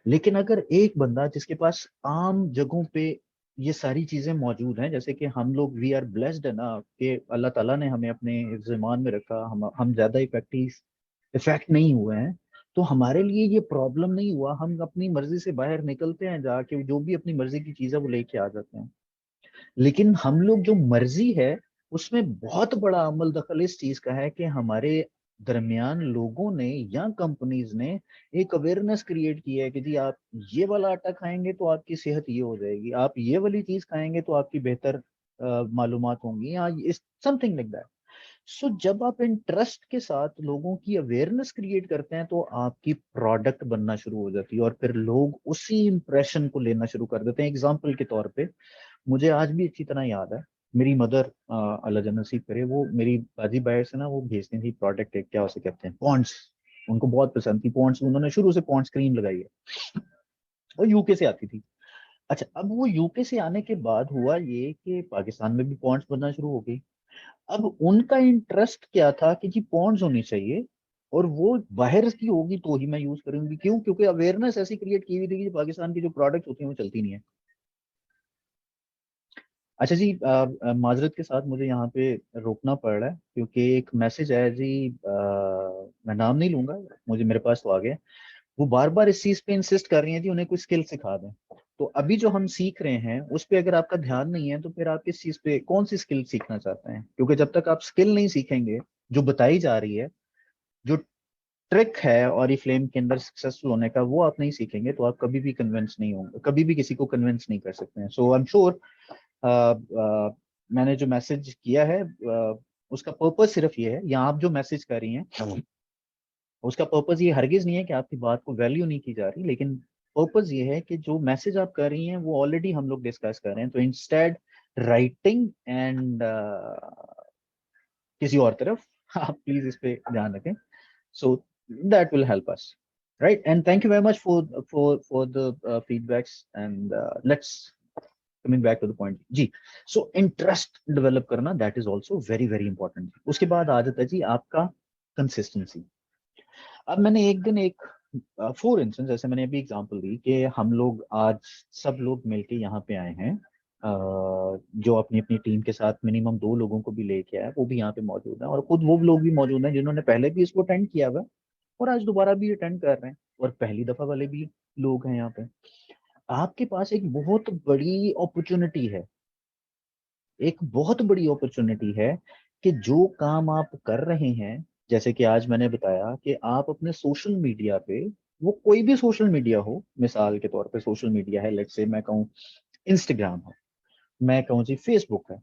लेकिन अगर एक बंदा जिसके पास आम जगहों पे ये सारी चीजें मौजूद हैं, जैसे कि हम लोग वी आर ब्लेस्ड है ना, कि अल्लाह ताला ने हमें अपने ईमान में रखा, हम ज्यादा इफेक्ट नहीं हुए हैं, तो हमारे लिए ये प्रॉब्लम नहीं हुआ। हम अपनी मर्जी से बाहर निकलते हैं, जाके जो भी अपनी मर्जी की चीज है वो लेके आ जाते हैं। लेकिन हम लोग जो मर्जी है, उसमें बहुत बड़ा अमल दखल इस चीज का है कि हमारे दरमियान लोगों ने या कंपनीज ने एक अवेयरनेस क्रिएट की है कि जी आप ये वाला आटा खाएंगे तो आपकी सेहत ये हो जाएगी, आप ये वाली चीज खाएंगे तो आपकी बेहतर मालूमात होंगी, या समथिंग लाइक दैट। सो जब आप इंटरेस्ट के साथ लोगों की अवेयरनेस क्रिएट करते हैं, तो आपकी प्रोडक्ट बनना शुरू हो जाती है और फिर लोग उसी इंप्रेशन को लेना शुरू कर देते हैं। एग्जाम्पल के तौर पे, मुझे आज भी अच्छी तरह याद है, मेरी मदर अल्लाह जन्नत नसीब करे, वो मेरी बाजी बाहर से ना वो भेजती थी प्रोडक्ट, एक क्या उसे कहते हैं, पॉन्ड्स। उनको बहुत पसंद थी पॉन्ड्स, उन्होंने शुरू से पॉन्ड्स क्रीम लगाई है, और यूके से आती थी। अच्छा, अब वो यूके से आने के बाद हुआ ये कि पाकिस्तान में भी पॉन्ड्स बनना शुरू हो गई। अब उनका इंटरेस्ट क्या था कि जी पॉन्ड्स होनी चाहिए, और वो बाहर की होगी तो ही मैं यूज करूंगी। क्यों? क्योंकि अवेयरनेस ऐसी क्रिएट की हुई थी कि पाकिस्तान की जो प्रोडक्ट होती हैं वो चलती नहीं है। अच्छा जी, माजरत के साथ मुझे यहाँ पे रोकना पड़ रहा है क्योंकि एक मैसेज आया जी, मैं नाम नहीं लूंगा, मुझे मेरे पास तो आ गया। वो बार बार इस चीज पे इंसिस्ट कर रही हैं जी उन्हें कोई स्किल सिखा दें। तो अभी जो हम सीख रहे हैं उस पे अगर आपका ध्यान नहीं है, तो फिर आप किस चीज पे, कौन सी स्किल सीखना चाहते हैं? क्योंकि जब तक आप स्किल नहीं सीखेंगे जो बताई जा रही है, जो ट्रिक है और ये फ्लेम के अंदर सक्सेसफुल होने का, वो आप नहीं सीखेंगे, तो आप कभी भी कन्विंस नहीं होंगे, कभी भी किसी को कन्विंस नहीं कर सकते हैं। सो आई एम श्योर मैंने जो मैसेज किया है उसका पर्पस सिर्फ ये है, या आप जो मैसेज कर रही हैं उसका पर्पस ये हरगिज नहीं है कि आपकी बात को वैल्यू नहीं की जा रही, लेकिन पर्पस ये है कि जो मैसेज आप कर रही हैं वो ऑलरेडी हम लोग डिस्कस कर रहे हैं। तो इंस्टेड राइटिंग एंड किसी और तरफ आप प्लीज इस पे ध्यान रखें। So that will help us, right? And thank you very much for the feedbacks, and let's coming back to the point जी। सो इंटरेस्ट डेवलप करना, that is also very very important. उसके बाद आ जाता है जी आपका कंसिस्टेंसी। अब मैंने एक दिन एक फॉर इंस्टेंस, जैसे मैंने अभी एग्जांपल दी कि हम लोग आज सब लोग मिलके यहाँ पे आए हैं, जो अपनी अपनी टीम के साथ मिनिमम 2 लोगों को भी लेके आए, वो भी यहाँ पे मौजूद हैं, और खुद वो लोग भी मौजूद हैं जिन्होंने पहले भी इसको अटेंड किया हुआ है और आज दोबारा भी अटेंड कर रहे हैं, और पहली दफा वाले भी लोग हैं यहाँ पे। आपके पास एक बहुत बड़ी अपॉर्चुनिटी है, एक बहुत बड़ी अपॉर्चुनिटी है कि जो काम आप कर रहे हैं जैसे कि आज मैंने बताया कि आप अपने सोशल मीडिया पे, वो कोई भी सोशल मीडिया हो, मिसाल के तौर पे सोशल मीडिया है, लेट्स से मैं कहूँ इंस्टाग्राम है, मैं कहूँ जी फेसबुक है,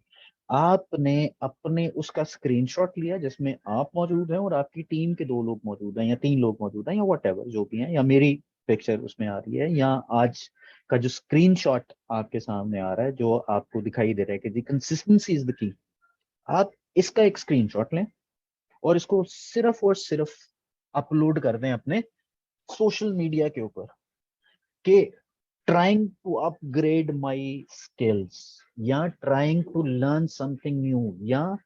आपने अपने उसका स्क्रीनशॉट लिया जिसमें आप मौजूद हैं और आपकी टीम के 2 लोग मौजूद हैं या 3 लोग मौजूद हैं या वट जो भी हैं, या मेरी पिक्चर उसमें आ रही है, या आज का जो स्क्रीनशॉट आपके सामने आ रहा है जो आपको दिखाई दे रहा है कि जी कंसिस्टेंसी इज द की। आप इसका एक स्क्रीनशॉट लें और इसको सिर्फ और सिर्फ अपलोड कर दें अपने सोशल मीडिया के ऊपर कि trying to upgrade my skills, या trying to learn something new, या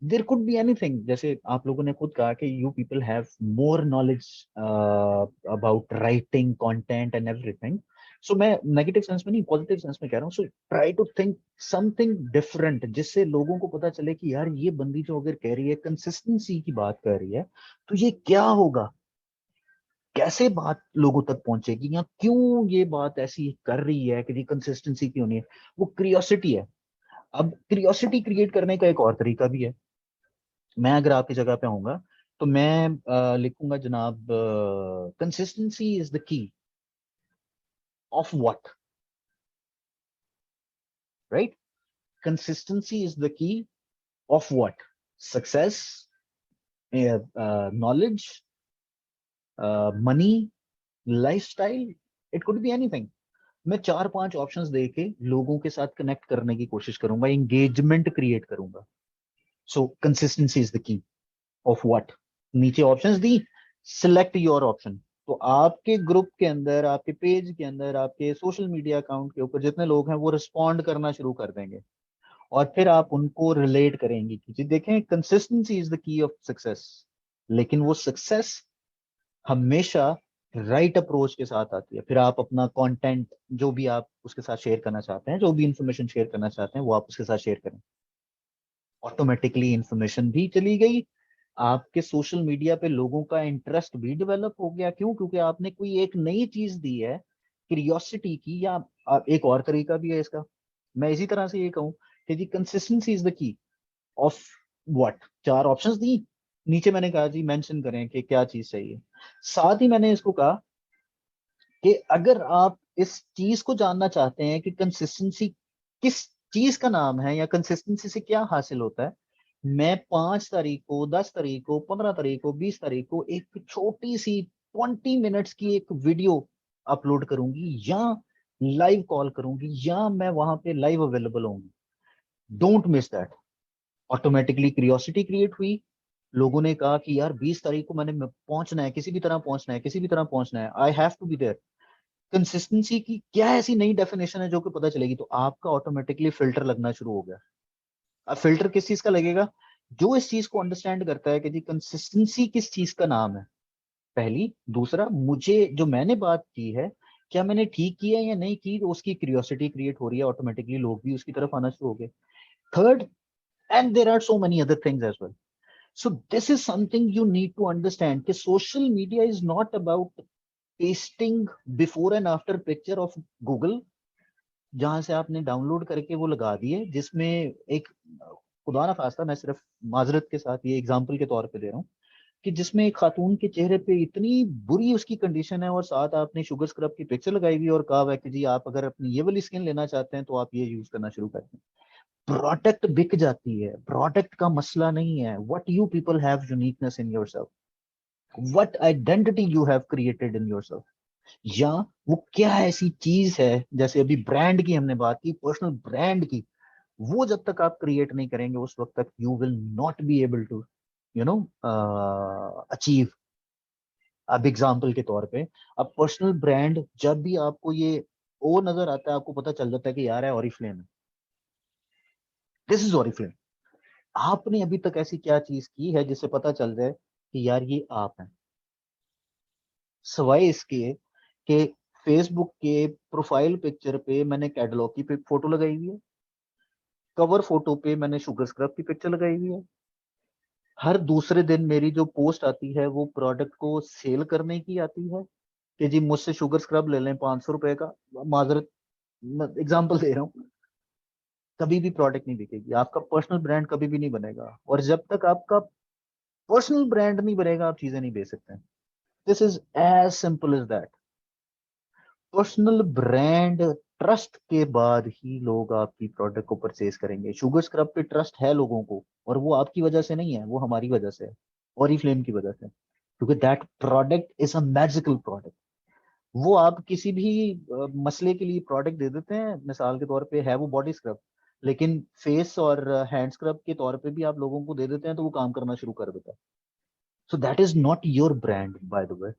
देयर कुड बी एनीथिंग। जैसे आप लोगों ने खुद कहा कि you people have more knowledge about writing content and everything. So मैं नेगेटिव सेंस में नहीं, पॉजिटिव सेंस में कह रहा हूँ। So try to think something different, जिससे लोगों को पता चले कि यार ये बंदी जो अगर कह रही है, कंसिस्टेंसी की बात कर रही है, तो ये क्या होगा, कैसे बात लोगों तक पहुंचेगी, या क्यों ये बात ऐसी कर रही है कि कंसिस्टेंसी क्यों नहीं है। वो क्रियोसिटी है। अब क्रियोसिटी क्रिएट करने का एक और तरीका भी है। मैं अगर आपकी जगह पे होऊंगा तो मैं लिखूंगा जनाब, consistency is the key of what, right? Consistency is the key of what? Success, knowledge, money, lifestyle, it could be anything. मैं 4-5 ऑप्शंस दे के लोगों के साथ कनेक्ट करने की कोशिश करूंगा, एंगेजमेंट क्रिएट करूंगा। So consistency is the key of what? नीचे ऑप्शंस दी, सिलेक्ट योर ऑप्शन। तो आपके ग्रुप के अंदर, आपके पेज के अंदर, आपके सोशल मीडिया अकाउंट के ऊपर जितने लोग हैं वो रिस्पॉन्ड करना शुरू कर देंगे, और फिर आप उनको रिलेट करेंगे कि जी देखें, consistency is the key of success. लेकिन वो सक्सेस हमेशा राइट अप्रोच के साथ आती है। फिर आप अपना कंटेंट जो भी आप उसके साथ शेयर करना चाहते हैं, जो भी इंफॉर्मेशन शेयर करना चाहते हैं, वो आप उसके साथ शेयर करें। ऑटोमेटिकली इंफॉर्मेशन भी चली गई, आपके सोशल मीडिया पे लोगों का इंटरेस्ट भी डेवलप हो गया। क्यों? क्योंकि आपने कोई एक नई चीज दी है, क्यूरियोसिटी की। या एक और तरीका भी है इसका, मैं इसी तरह से ये कहूं कि जी consistency is the key of what? 4 options दी, नीचे मैंने कहा जी मेंशन करें कि क्या चीज चाहिए। साथ ही मैंने इसको कहा कि अगर आप इस चीज को जानना चाहते हैं कि कंसिस्टेंसी किस चीज का नाम है, या कंसिस्टेंसी से क्या हासिल होता है, मैं 5 तारीख को, 10 तारीख को, 15 तारीख को, 20 तारीख को एक छोटी सी 20 मिनट्स की एक वीडियो अपलोड करूंगी, या लाइव कॉल करूंगी, या मैं वहां पे लाइव अवेलेबल होंगी। Don't miss that. Automatically curiosity create हुई, लोगों ने कहा कि यार 20 तारीख को मैंने पहुंचना है, किसी भी तरह पहुंचना है, किसी भी तरह पहुंचना है, I have to be there. Consistency की क्या ऐसी नई डेफिनेशन है जो कि पता चलेगी, तो आपका ऑटोमेटिकली फिल्टर लगना शुरू हो गया। अब फिल्टर किस चीज का लगेगा? जो इस चीज को अंडरस्टैंड करता है कि जी कंसिस्टेंसी किस चीज का नाम है, पहली। दूसरा, मुझे जो मैंने बात की है, क्या मैंने ठीक की है या नहीं की, तो उसकी क्यूरियोसिटी क्रिएट हो रही है, ऑटोमेटिकली लोग भी उसकी तरफ आना शुरू हो गए। Third, and there are so many other things as well. So this is something you need to understand कि social media is not about pasting before and after picture of Google, जहां से आपने डाउनलोड करके वो लगा दिए, जिसमें एक, खुदा ना खास्ता, मैं सिर्फ माजरत के साथ ये एग्जांपल के तौर पे दे रहा हूँ, कि जिसमें एक खातून के चेहरे पे इतनी बुरी उसकी कंडीशन है, और साथ आपने शुगर स्क्रब की पिक्चर लगाई हुई और कहा हुआ है कि जी आप अगर अपनी ये वाली स्किन लेना चाहते हैं तो आप ये यूज करना शुरू करते हैं। प्रोडक्ट बिक जाती है, प्रोडक्ट का मसला नहीं है। What you people have uniqueness in yourself, what identity you have created in yourself, या वो क्या ऐसी चीज है, जैसे अभी ब्रांड की हमने बात की, पर्सनल ब्रांड की, वो जब तक आप क्रिएट नहीं करेंगे उस वक्त तक you will not be able to you know achieve. अब एग्जाम्पल के तौर पे, अब पर्सनल ब्रांड, जब भी आपको ये ओ नजर आता है, आपको पता चल जाता है कि यार है ऑरिफ्लेम है, दिस इज ऑरिफ्लेम। आपने अभी तक ऐसी क्या चीज की है जिससे पता चल जाए कि यार ये आप हैं? सवाए इसके कि फेसबुक के प्रोफाइल पिक्चर पे मैंने कैटलॉग की फोटो लगाई हुई है, कवर फोटो पे मैंने शुगर स्क्रब की पिक्चर लगाई हुई है, हर दूसरे दिन मेरी जो पोस्ट आती है वो प्रोडक्ट को सेल करने की आती है कि जी मुझसे शुगर स्क्रब ले लें 500 रुपए का। माजरत, एग्जाम्पल दे रहा हूँ, कभी भी प्रोडक्ट नहीं बिकेगी, आपका पर्सनल ब्रांड कभी भी नहीं बनेगा। और जब तक आपका पर्सनल ब्रांड नहीं बनेगा, आप चीजें नहीं बेच सकते। This is as simple as that. Personal brand trust के बाद ही लोग आपकी प्रोडक्ट को परचेज करेंगे। शुगर स्क्रब पे ट्रस्ट है लोगों को, और वो आपकी वजह से नहीं है, वो हमारी वजह से है, ओरिफ्लेम की वजह से, क्योंकि that product is a magical product. वो आप किसी भी मसले के लिए प्रोडक्ट दे देते हैं, मिसाल के तौर पे है वो बॉडी स्क्रब, लेकिन फेस और हैंड स्क्रब के तौर पे भी आप लोगों को दे देते हैं तो वो काम करना शुरू कर देता है। सो that is not your brand bye the way.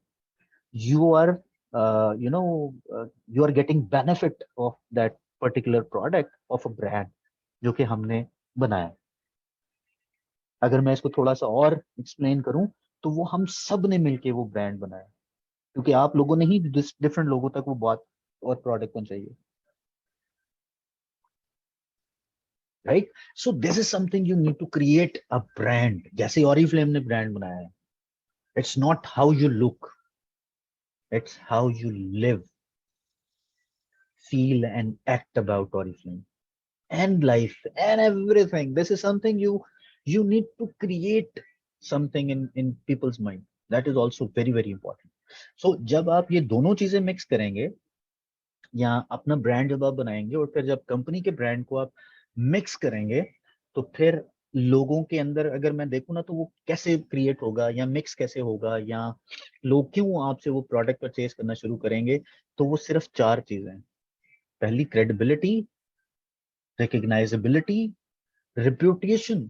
you are you know you are getting benefit of that particular product of a brand जो कि हमने बनाया। अगर मैं इसको थोड़ा सा और एक्सप्लेन करूं, तो वो हम सब ने मिलके वो ब्रांड बनाया, क्योंकि आप लोगों ने ही डिफरेंट लोगों तक वो बात और प्रोडक्ट पहुंचाई है, right. So this is something you need to create a brand, जैसे ऑरिफ्लेम ने ब्रांड बनाया है। It's not how you look, it's how you live, feel and act about Oriflame and life and everything. This is something you need to create something in people's mind. That is also very very important. So जब आप ये दोनों चीजें मिक्स करेंगे, या अपना ब्रांड जब आप बनाएंगे और फिर जब कंपनी के ब्रांड को आप मिक्स करेंगे, तो फिर लोगों के अंदर अगर मैं देखूँ ना, तो वो कैसे क्रिएट होगा या मिक्स कैसे होगा, या लोग क्यों आपसे वो प्रोडक्ट परचेज करना शुरू करेंगे, तो वो सिर्फ चार चीजें हैं। पहली क्रेडिबिलिटी, रिकग्नाइजेबिलिटी, रिप्यूटेशन,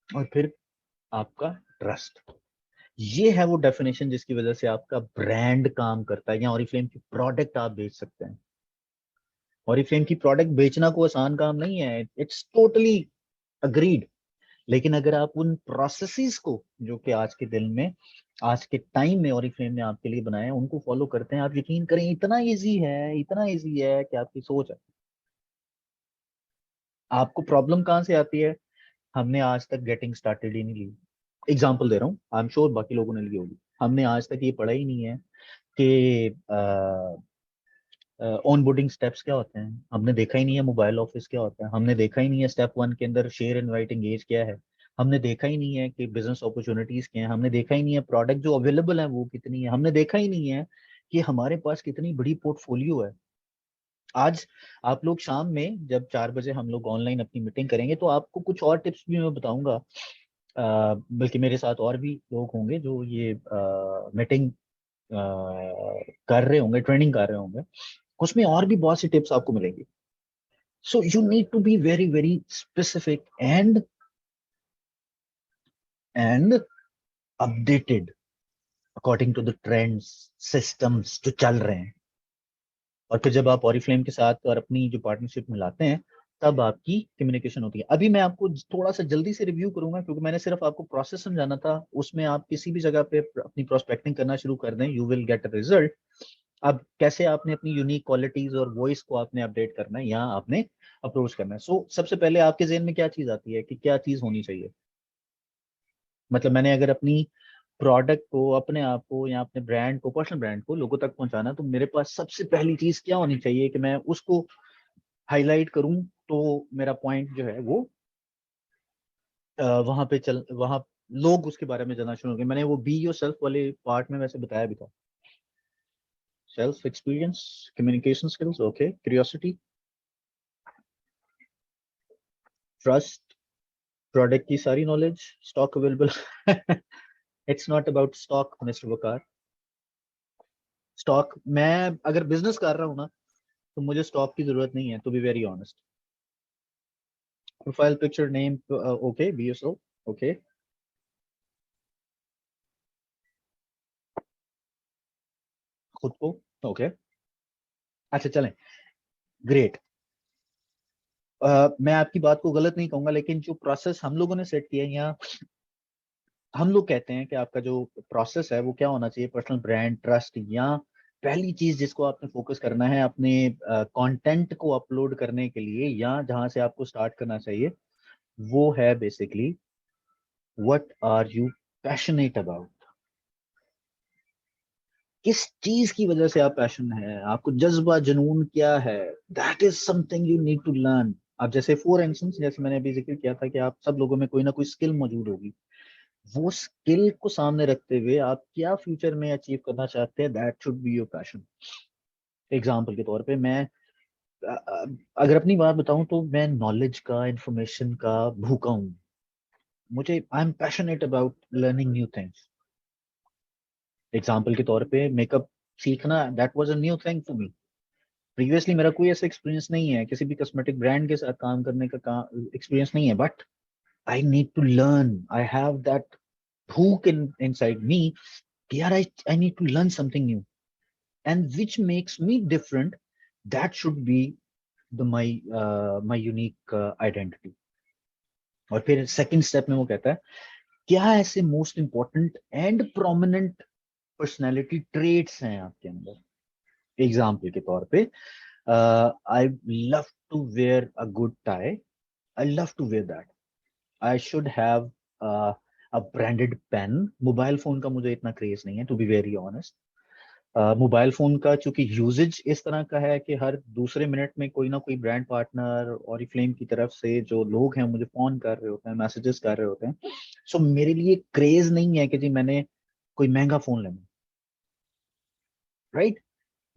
और फिर आपका ट्रस्ट। ये है वो डेफिनेशन जिसकी वजह से आपका ब्रांड काम करता है, या ऑरिफ्लेम की प्रोडक्ट आप बेच सकते हैं। ऑरिफ्लेम की प्रोडक्ट बेचना कोई आसान काम नहीं है, इट्स टोटली अग्रीड। लेकिन अगर आप उन प्रोसेसेस को, जो कि आज के दिन में, आज के टाइम में ऑरिफ्लेम ने आपके लिए बनाए हैं, उनको फॉलो करते हैं, आप यकीन करें इतना इजी है, इतना इजी है कि आपकी सोच है। आपको प्रॉब्लम कहाँ से आती है? हमने आज तक गेटिंग स्टार्टेड ही नहीं ली। एग्जाम्पल दे रहा हूँ, आई एम श्योर बाकी लोगों ने ली होगी। हमने आज तक ये पढ़ा ही नहीं है कि ऑन बोर्डिंग स्टेप्स क्या होते हैं, हमने देखा ही नहीं है मोबाइल ऑफिस क्या होता है, हमने देखा ही नहीं है स्टेप वन के अंदर शेयर इनवाइटिंग एज क्या है, हमने देखा ही नहीं है कि बिजनेस अपॉर्चुनिटीज क्या है, हमने देखा ही नहीं है प्रोडक्ट जो अवेलेबल है वो कितनी है, हमने देखा ही नहीं है कि हमारे पास कितनी बड़ी पोर्टफोलियो है। आज आप लोग शाम में जब 4 बजे हम लोग ऑनलाइन अपनी मीटिंग करेंगे, तो आपको कुछ और टिप्स भी मैं बताऊंगा। बल्कि मेरे साथ और भी लोग होंगे जो ये मीटिंग कर रहे होंगे, ट्रेनिंग कर रहे होंगे, उसमें और भी बहुत सी टिप्स आपको मिलेंगी। So you need to be very very specific and updated according to the trends, systems जो चल रहे हैं। और फिर जब आप ऑरिफ्लेम के साथ और अपनी जो पार्टनरशिप मिलाते हैं, तब आपकी कम्युनिकेशन होती है। अभी मैं आपको थोड़ा सा जल्दी से रिव्यू करूंगा, क्योंकि मैंने सिर्फ आपको प्रोसेस समझाना था, उसमें आप किसी भी जगह पे अपनी प्रोस्पेक्टिंग करना शुरू कर दें, you will get a result. अब कैसे आपने अपनी यूनिक क्वालिटीज और वॉइस को आपने अपडेट करना है, या आपने अप्रोच करना है। सो सबसे पहले आपके जेहन में क्या चीज आती है कि क्या चीज होनी चाहिए? मतलब मैंने अगर अपनी प्रोडक्ट को, अपने आप को, या अपने ब्रांड को, पर्सनल ब्रांड को लोगों तक पहुंचाना, तो मेरे पास सबसे पहली चीज क्या होनी चाहिए कि मैं उसको हाईलाइट करूं, तो मेरा पॉइंट जो है वो वहां पे चल, वहां लोग उसके बारे में जानना शुरू हो गए। मैंने वो बी योर सेल्फ वाले पार्ट में वैसे बताया भी था। Self experience, communication skills, okay, curiosity, trust, product की सारी knowledge, stock available. It's not about stock mister Waqar. Stock, मैं अगर बिजनेस कर रहा हूँ ना, तो मुझे स्टॉक की जरूरत नहीं है, to be very honest. Profile picture name, okay, be yourself, okay. खुद को, ओके, अच्छा चलें, ग्रेट। मैं आपकी बात को गलत नहीं कहूंगा, लेकिन जो प्रोसेस हम लोगों ने सेट किया है, या हम लोग कहते हैं कि आपका जो प्रोसेस है वो क्या होना चाहिए, पर्सनल ब्रांड ट्रस्ट, या पहली चीज जिसको आपने फोकस करना है अपने कंटेंट को अपलोड करने के लिए, या जहां से आपको स्टार्ट करना चाहिए, वो है basically what are you passionate about. किस चीज की वजह से आप पैशन है, आपको जज्बा जुनून क्या है, that is something you need to learn. अब जैसे फॉर इंस्टेंस, जैसे मैंने अभी जिक्र किया था कि आप सब लोगों में कोई ना कोई स्किल मौजूद होगी, वो स्किल को सामने रखते हुए आप क्या फ्यूचर में अचीव करना चाहते हैं, that should be your passion. Example के तौर पे मैं अगर अपनी बात बताऊं तो मैं नॉलेज का, इंफॉर्मेशन का भूखा हूँ। मुझे I am passionate about learning new things. Example के तौर पे मेकअप सीखना, that was a new thing for me. Previously मेरा कोई ऐसा एक्सपीरियंस नहीं है, किसी भी कॉस्मेटिक ब्रांड के साथ काम करने का एक्सपीरियंस नहीं है, but I need to learn, I have that hook inside me कि यार I need to learn something new and which makes me different. That should be my unique identity. और फिर सेकंड स्टेप में वो कहता है क्या ऐसे most important and prominent personality traits हैं आपके अंदर। एग्जाम्पल के तौर पे I love to wear a good tie, I love to wear that. I should have a branded pen. Mobile phone का मुझे इतना क्रेज नहीं है, to be very honest. Mobile phone का चूंकि यूजेज इस तरह का है कि हर दूसरे मिनट में कोई ना कोई ब्रांड पार्टनर और फ्लेम की तरफ से जो लोग हैं मुझे फोन कर रहे होते हैं, मैसेजेस कर रहे होते हैं। सो मेरे लिए क्रेज नहीं है कि जी मैंने कोई महंगा फोन लेना, राइट।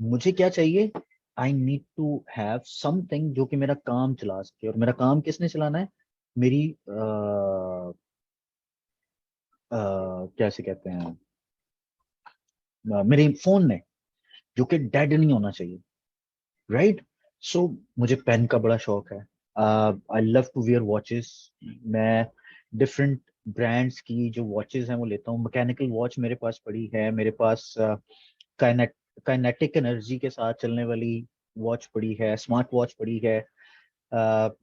मुझे क्या चाहिए, I need to have something जो कि मेरा काम चला सके। और मेरा काम किसने चलाना है, मेरी क्या से कहते हैं, मेरे फोन ने, जो कि डेड नहीं होना चाहिए, राइट। सो मुझे पेन का बड़ा शौक है। I love to wear watches. मैं डिफरेंट ब्रांड्स की जो वॉचेस हैं वो लेता हूँ। मैकेनिकल वॉच मेरे पास पड़ी है, मेरे पास काइनेट काइनेटिक एनर्जी के साथ चलने वाली वॉच पड़ी है, स्मार्ट वॉच पड़ी है।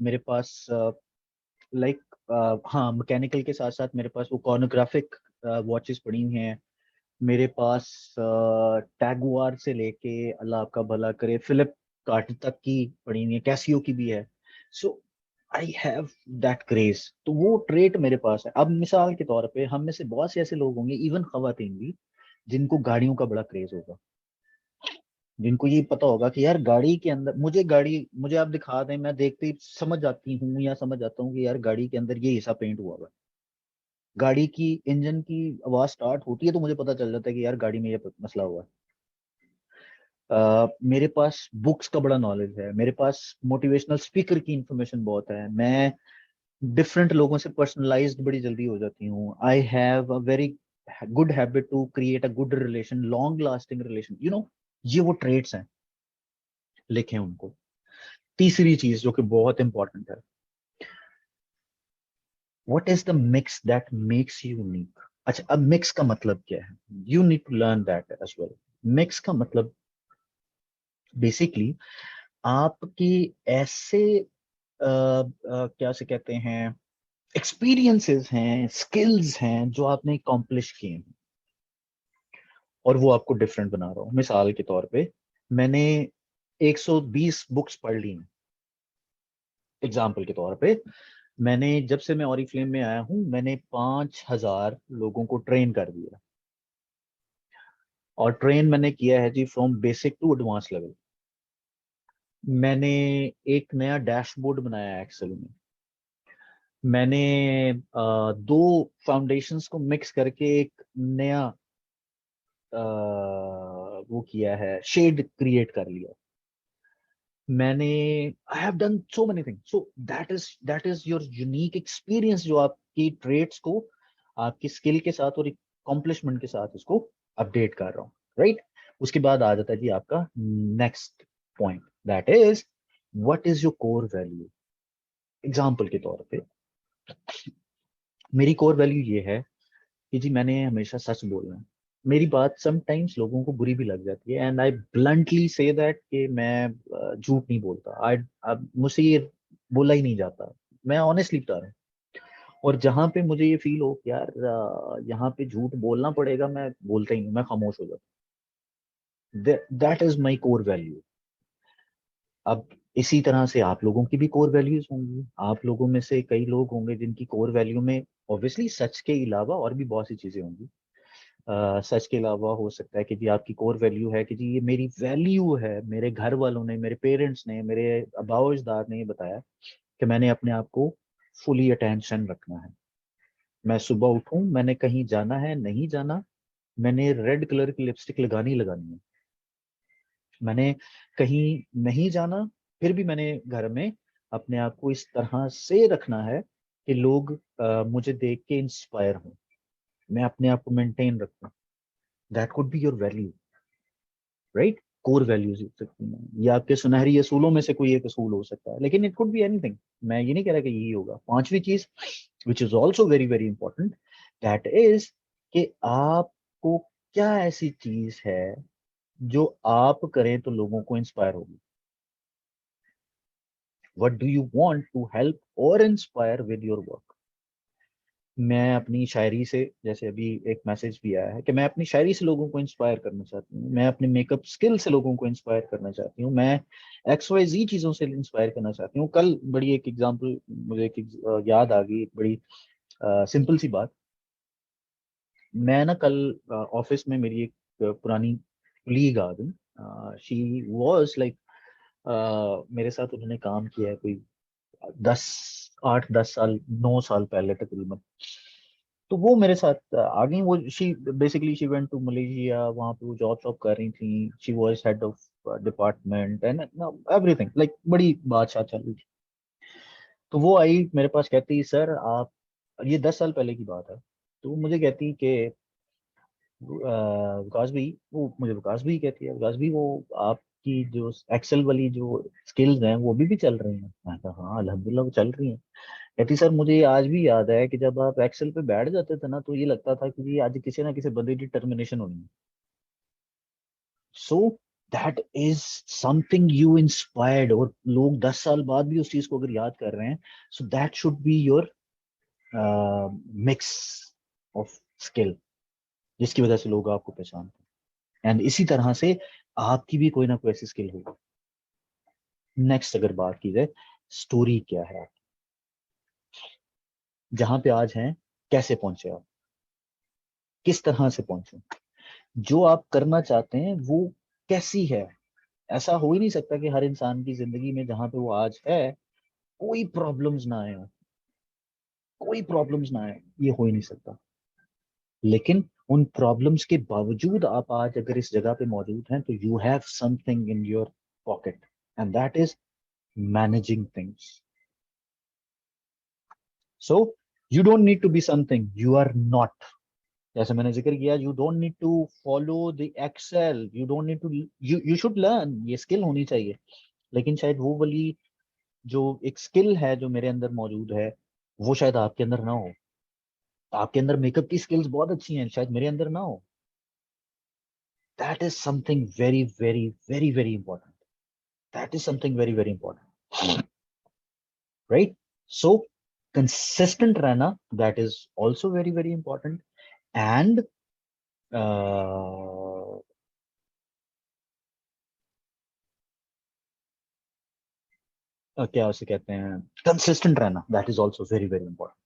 मेरे पास लाइक हाँ, मैकेनिकल के साथ साथ मेरे पास वो कॉर्नोग्राफिक वॉचेस पड़ी हुई हैं। मेरे पास टैगुआर से लेके अल्लाह आपका भला करे फिलिप कार्ट तक की पड़ी हुई है, कैसियो की भी है। सो आई हैव दैट क्रेज, तो वो ट्रेट मेरे पास है। अब मिसाल के तौर पे हम में से बहुत से ऐसे लोग होंगे, इवन खवातीन भी, जिनको गाड़ियों का बड़ा क्रेज होगा, जिनको ये पता होगा कि यार गाड़ी के अंदर, मुझे आप दिखा दें, मैं देखते ही समझ जाती हूँ या समझ जाता हूँ कि यार गाड़ी के अंदर ये हिस्सा पेंट हुआ हुआ है। गाड़ी की इंजन की आवाज स्टार्ट होती है तो मुझे पता चल जाता है कि यार गाड़ी में ये मसला हुआ है। मेरे पास बुक्स का बड़ा नॉलेज है, मेरे पास मोटिवेशनल स्पीकर की इंफॉर्मेशन बहुत है। मैं डिफरेंट लोगों से पर्सनलाइज्ड बड़ी जल्दी हो जाती हूँ। I have a very good habit to create a good relation, long lasting relation, you know. ये वो ट्रेड्स हैं, लिखें उनको। तीसरी चीज जो कि बहुत इंपॉर्टेंट है, what is the mix that makes you unique. अच्छा, अब मिक्स का मतलब क्या है, you need to learn that as well. Mix का मतलब बेसिकली आपकी ऐसे क्या से कहते हैं, एक्सपीरियंसेस हैं, स्किल्स हैं जो आपने अकॉम्प्लिश किए हैं और वो आपको डिफरेंट बना रहा हूँ। मिसाल के तौर पे मैंने 120 बुक्स पढ़ ली हैं। एग्जाम्पल के तौर पे मैंने, जब से मैं ऑरिफ्लेम में आया हूँ, मैंने 5,000 लोगों को ट्रेन कर दिया। और ट्रेन मैंने किया है जी from basic to advance level. मैंने एक नया डैशबोर्ड बनाया है एक्सेल में। मैंने दो फाउंडेशंस को मिक्स करके एक नया वो किया है, शेड क्रिएट कर लिया। मैंने I have done so many things. So that is your unique experience, जो आपकी ट्रेड्स को आपकी स्किल के साथ और अकॉम्प्लिशमेंट के साथ उसको अपडेट कर रहा हूँ, राइट। उसके बाद आ जाता है जी आपका next point, that is what is your core value. Example के तौर पे मेरी कोर वैल्यू ये है कि जी मैंने हमेशा सच बोलना है। मेरी बात समटाइम्स लोगों को बुरी भी लग जाती है, and I bluntly say that कि मैं झूठ नहीं बोलता। आई मुझसे ये बोला ही नहीं जाता, मैं ऑनेस्टली बता रहा हूँ। और जहां पे मुझे ये फील हो कि यार यहाँ पे झूठ बोलना पड़ेगा, मैं बोलता ही नहीं, मैं खामोश हो जाता। That is my core value. अब इसी तरह से आप लोगों की भी कोर वैल्यूज होंगी। आप लोगों में से कई लोग होंगे जिनकी कोर वैल्यू में ऑब्वियसली सच के अलावा और भी बहुत सी चीजें होंगी। सच के अलावा हो सकता है कि जी आपकी कोर वैल्यू है कि जी ये मेरी वैल्यू है, मेरे घर वालों ने, मेरे पेरेंट्स ने, मेरे आबाओ अजदाद ने ये बताया कि मैंने अपने आप को फुली अटेंशन रखना है। मैं सुबह उठूं, मैंने कहीं जाना है नहीं जाना, मैंने रेड कलर की लिपस्टिक लगानी ही लगानी है। मैंने कहीं नहीं जाना, फिर भी मैंने घर में अपने आप को इस तरह से रखना है कि लोग मुझे देख के इंस्पायर हों, मैं अपने आप को मेंटेन रखूं। That could be your value, right? Core values हो सकती हैं, ये आपके सुनहरी असूलों में से कोई एक असूल हो सकता है, लेकिन इट कुड बी एनीथिंग। मैं ये नहीं कह रहा कि यही होगा। पांचवी चीज, which is also very very important, that is कि आपको क्या ऐसी चीज है जो आप करें तो लोगों को इंस्पायर होगी। What do you want to help और इंस्पायर विद योर वर्क। मैं अपनी शायरी से, जैसे अभी एक मैसेज भी आया है कि मैं अपनी शायरी से लोगों को इंस्पायर करना चाहती हूँ, मैं अपने मेकअप स्किल से लोगों को इंस्पायर करना चाहती हूँ, मैं XYZ चीज़ों से इंस्पायर करना चाहती हूँ। कल बड़ी एक एग्जांपल मुझे याद आ गई, एक बड़ी सिंपल सी बात। मैं ना कल ऑफिस में मेरी एक पुरानी लीग आ गई। शी वॉज लाइक, मेरे साथ उन्होंने काम किया है कोई 8-10 साल 9 साल पहले तकरीबन। तो वो मेरे साथ आ गई। वो she basically she went to Malaysia, वहाँ पे वो जॉब शॉब कर रही थी। She was head of department and everything, like बड़ी बादशाह चल रही थी। तो वो आई मेरे पास, कहती सर आप, ये 10 साल पहले की बात है। तो वो मुझे कहती कि विकास भाई, वो मुझे विकास भाई कहती है, विकास भाई वो आपकी जो एक्सेल वाली जो स्किल्स हैं वो भी चल रही हैं। मैं कहा हाँ अल्हम्दुलिल्लाह वो चल रही हैं। कहती सर मुझे ये आज भी याद है कि जब आप एक्सेल पे बैठ जाते थे ना, तो ये लगता था कि जी आज किसी ना किसी बंदे की टर्मिनेशन होनी है। सो that is something you inspired, और लोग 10 साल बाद भी उस चीज को अगर याद कर रहे हैं, so that should be your mix of skill, जिसकी वजह से लोग आपको पहचानते हैं। एंड इसी तरह से आपकी भी कोई ना कोई ऐसी स्किल होगी। नेक्स्ट अगर बात की जाए, स्टोरी क्या है, जहां पे आज हैं, कैसे पहुंचे आप, किस तरह से पहुंचे, जो आप करना चाहते हैं वो कैसी है। ऐसा हो ही नहीं सकता कि हर इंसान की जिंदगी में जहां पे वो आज है कोई प्रॉब्लम्स ना आए, कोई प्रॉब्लम्स ना आए, ये हो ही नहीं सकता। लेकिन उन प्रॉब्लम्स के बावजूद आप आज अगर इस जगह पे मौजूद हैं, तो you have something in your pocket, and that is managing things. So you don't need to be something you are not. जैसे मैंने जिक्र किया, you don't need to follow the excel, you don't need to, you should learn, ये स्किल होनी चाहिए। लेकिन शायद वो वाली जो एक स्किल है जो मेरे अंदर मौजूद है, वो शायद आपके अंदर ना हो। आपके अंदर मेकअप की स्किल्स बहुत अच्छी हैं, शायद मेरे अंदर ना हो। That is something very very very very important. That is something very very important, right? So consistent रहना, that is also very very important. And क्या उसे कहते हैं, कंसिस्टेंट रहना, that is also very very important.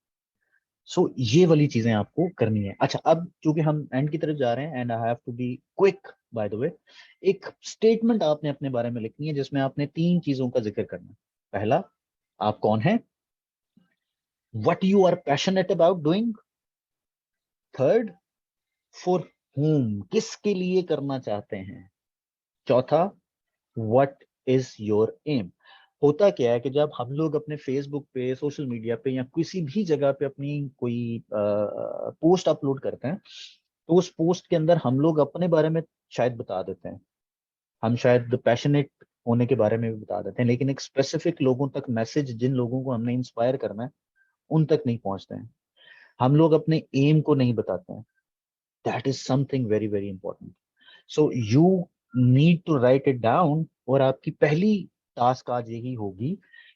So ये वाली चीजें आपको करनी है। अच्छा, अब चूंकि हम एंड की तरफ जा रहे हैं, and I have to be quick by the way, एक स्टेटमेंट आपने अपने बारे में लिखनी है जिसमें आपने 3 चीजों का जिक्र करना है। पहला, आप कौन हैं, what you are passionate about doing. Third, for whom, किसके लिए करना चाहते हैं। चौथा, व्हाट इज योर एम। होता क्या है कि जब हम लोग अपने फेसबुक पे, सोशल मीडिया पे, या किसी भी जगह पे अपनी कोई पोस्ट अपलोड करते हैं, तो उस पोस्ट के अंदर हम लोग अपने बारे में शायद बता देते हैं, हम शायद पैशनेट होने के बारे में भी बता देते हैं, लेकिन एक स्पेसिफिक लोगों तक मैसेज, जिन लोगों को हमने इंस्पायर करना है, उन तक नहीं पहुंचते हैं। हम लोग अपने एम को नहीं बताते हैं। That is something very very important. So you need to write it down, और आपकी पहली टास्क आज यही होगी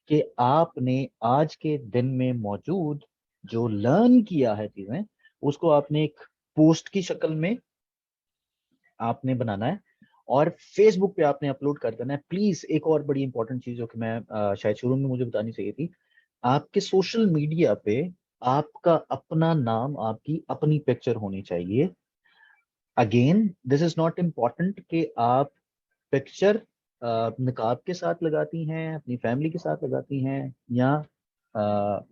कि आपने आज के दिन में मौजूद जो लर्न किया है चीजें, उसको आपने एक पोस्ट की शक्ल में आपने बनाना है, और फेसबुक पे आपने अपलोड कर देना है। प्लीज, एक और बड़ी इंपॉर्टेंट चीज जो कि मैं शायद शुरू में मुझे बतानी चाहिए थी, आपके सोशल मीडिया पे आपका अपना नाम, आपकी अपनी पिक्चर होनी चाहिए। Again, this is not important कि आप पिक्चर निकाब के साथ लगाती हैं, अपनी फैमिली के साथ लगाती हैं, या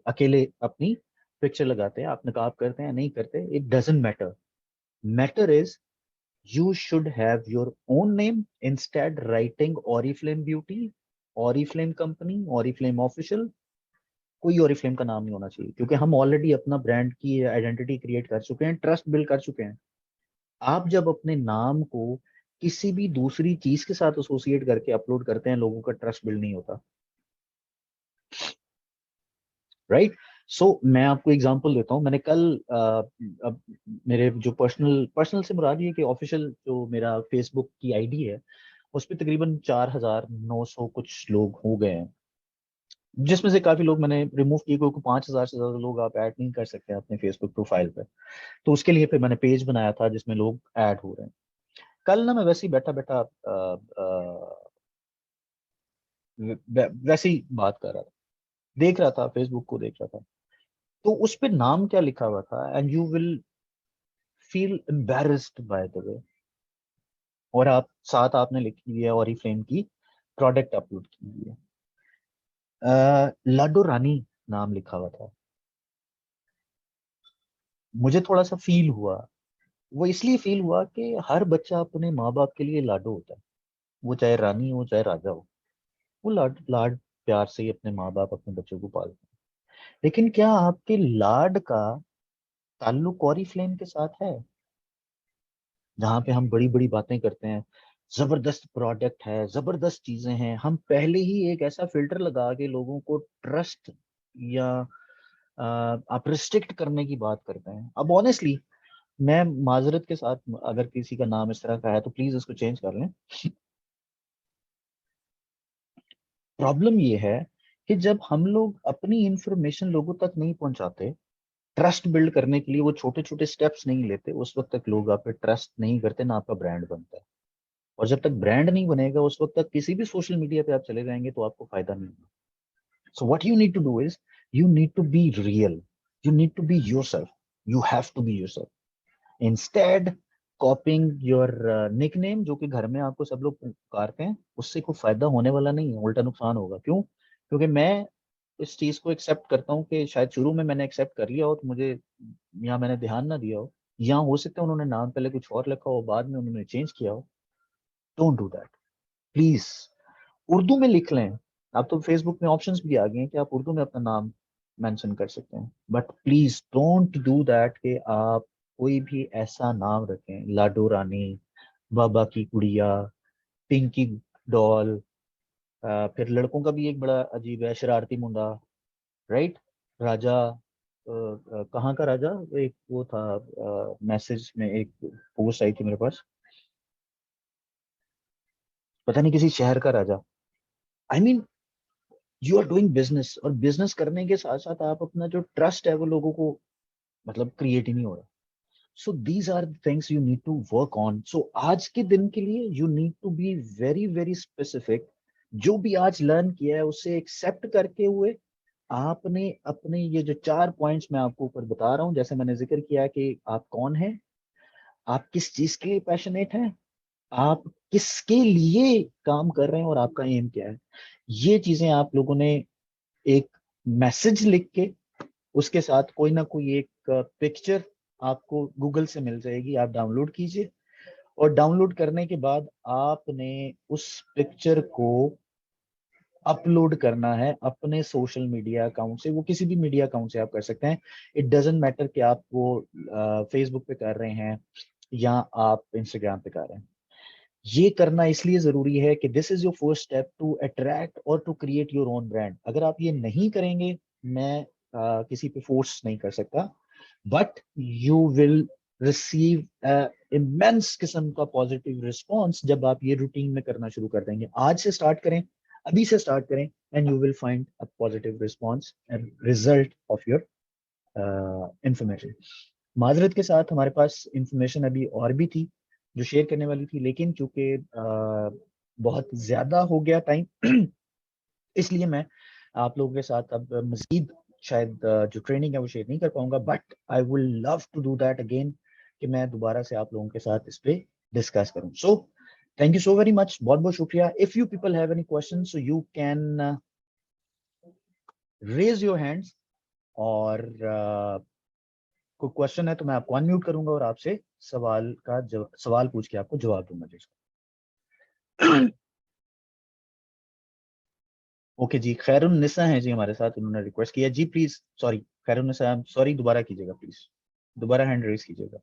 अकेले अपनी पिक्चर लगाते हैं, आप नकाब करते हैं नहीं करते, it doesn't matter. Matter is you should have your own name instead writing Oriflame Beauty, Oriflame Company, Oriflame Official. कोई Oriflame का नाम नहीं होना चाहिए, क्योंकि हम ऑलरेडी अपना ब्रांड की आइडेंटिटी क्रिएट कर चुके हैं, ट्रस्ट बिल्ड कर चुके हैं. आप जब अपने नाम को किसी भी दूसरी चीज के साथ एसोसिएट करके अपलोड करते हैं, लोगों का ट्रस्ट बिल्ड नहीं होता. राइट. सो मैं आपको एग्जांपल देता हूँ. मैंने कल अब मेरे जो पर्सनल से मुराद ये कि ऑफिशियल जो मेरा फेसबुक की आईडी है उस पर तकरीबन 4,900 कुछ लोग हो गए हैं, जिसमें से काफी लोग मैंने रिमूव किए, क्योंकि 5,000 से ज्यादा लोग आप ऐड नहीं कर सकते अपने फेसबुक प्रोफाइल पे. तो उसके लिए फिर मैंने पेज बनाया था जिसमें लोग ऐड हो रहे हैं. कल ना मैं वैसे ही बैठा बैठा वैसे ही बात कर रहा था, देख रहा था, फेसबुक को देख रहा था. तो उस पे नाम क्या लिखा हुआ था, and you will feel embarrassed bye the वे. और आप साथ आपने लिखी हुई है ऑरिफ्लेम की प्रोडक्ट अपलोड की हुई है. लाडो रानी नाम लिखा हुआ था. मुझे थोड़ा सा फील हुआ. वो इसलिए फील हुआ कि हर बच्चा अपने माँ बाप के लिए लाडो होता है, वो चाहे रानी हो चाहे राजा हो. वो लाड लाड प्यार से ही अपने माँ बाप अपने बच्चों को पालते हैं. लेकिन क्या आपके लाड का ताल्लुक ऑरिफ्लेम के साथ है, जहाँ पे हम बड़ी बड़ी बातें करते हैं, जबरदस्त प्रोडक्ट है, जबरदस्त चीजें हैं, हम पहले ही एक ऐसा फिल्टर लगा के लोगों को ट्रस्ट या आप रिस्ट्रिक्ट करने की बात करते हैं. अब ऑनेस्टली मैं माजरत के साथ, अगर किसी का नाम इस तरह का है तो प्लीज उसको चेंज कर लें. प्रॉब्लम ये है कि जब हम लोग अपनी इंफॉर्मेशन लोगों तक नहीं पहुंचाते, ट्रस्ट बिल्ड करने के लिए वो छोटे छोटे स्टेप्स नहीं लेते, उस वक्त तक लोग आप पे ट्रस्ट नहीं करते, ना आपका ब्रांड बनता है. और जब तक ब्रांड नहीं बनेगा उस वक्त तक किसी भी सोशल मीडिया पे आप चले जाएंगे तो आपको फायदा नहीं होगा. So what you need to do is you need to be real, you need to be yourself, you have to be yourself instead copying your nickname, जो कि घर में आपको सब लोग पुकारते हैं. उससे कोई फायदा होने वाला नहीं है, उल्टा नुकसान होगा. क्यों? क्योंकि मैं इस चीज को एक्सेप्ट करता हूँ कि शायद शुरू में मैंने एक्सेप्ट कर लिया हो तो मुझे, या मैंने ध्यान ना दिया हो, या हो सकता है उन्होंने नाम पहले कुछ और लिखा हो, बाद में उन्होंने चेंज किया हो. Don't do that please. Urdu में लिख लें. अब तो फेसबुक में ऑप्शंस भी आ गए हैं कि आप उर्दू में अपना नाम मेंशन कर सकते हैं. But please don't do that कि आप कोई भी ऐसा नाम रखें, लाडो रानी, बाबा की गुड़िया, पिंकी डॉल. फिर लड़कों का भी एक बड़ा अजीब है, शरारती मुंडा. राइट. राजा, कहाँ का राजा, एक वो था, मैसेज में एक पोस्ट आई थी मेरे पास, पता नहीं किसी शहर का राजा. I mean you are doing business, और बिजनेस करने के साथ साथ आप अपना जो ट्रस्ट है वो लोगों को मतलब क्रिएट ही नहीं हो रहा. So these are things you need to work on. So आज के दिन के लिए you need to be very very specific. जो भी आज लर्न किया है उसे एक्सेप्ट करके हुए आपने अपने ये जो 4 पॉइंट्स मैं आपको ऊपर बता रहा हूँ, जैसे मैंने जिक्र किया कि आप कौन हैं, आप किस चीज के पैशनेट हैं, आप किसके लिए काम कर रहे हैं, और आपका एम क्या है. ये चीजें आप लोगों ने एक मैसेज लिख के, उसके साथ कोई ना कोई एक पिक्चर आपको गूगल से मिल जाएगी, आप डाउनलोड कीजिए. और डाउनलोड करने के बाद आपने उस पिक्चर को अपलोड करना है अपने सोशल मीडिया अकाउंट से. वो किसी भी मीडिया अकाउंट से आप कर सकते हैं. इट डजेंट मैटर कि आप वो फेसबुक पे कर रहे हैं या आप इंस्टाग्राम पे कर रहे हैं. ये करना इसलिए जरूरी है कि this is your first step to attract और to create your own brand. अगर आप ये नहीं करेंगे, मैं किसी पे फोर्स नहीं कर सकता, but you will receive immense किस्म का पॉजिटिव रिस्पॉन्स जब आप ये रूटीन में करना शुरू कर देंगे. आज से स्टार्ट करें, अभी से स्टार्ट करें, and you will find a positive response and result of your information. माजरत के साथ हमारे पास इंफॉर्मेशन अभी और भी थी जो शेयर करने वाली थी, लेकिन चूंकि बहुत ज्यादा हो गया टाइम, इसलिए मैं आप लोगों के साथ अब मजीद शायद जो ट्रेनिंग है वो शेयर नहीं कर पाऊंगा. But I will love to do that again, कि मैं दोबारा से आप लोगों के साथ इस पे डिस्कस करूं. So thank you so very much, बहुत बहुत शुक्रिया. If you people have any question, so you can raise your hands और कोई क्वेश्चन है तो मैं आपको अनम्यूट करूंगा और आपसे सवाल पूछ के आपको जवाब दूंगा जी। ओके जी, खैरुन्निसा हैं जी हमारे साथ, उन्होंने रिक्वेस्ट किया जी, प्लीज सॉरी खैरुन्निसा, सॉरी दोबारा कीजिएगा प्लीज, दोबारा हैंड रेज कीजिएगा।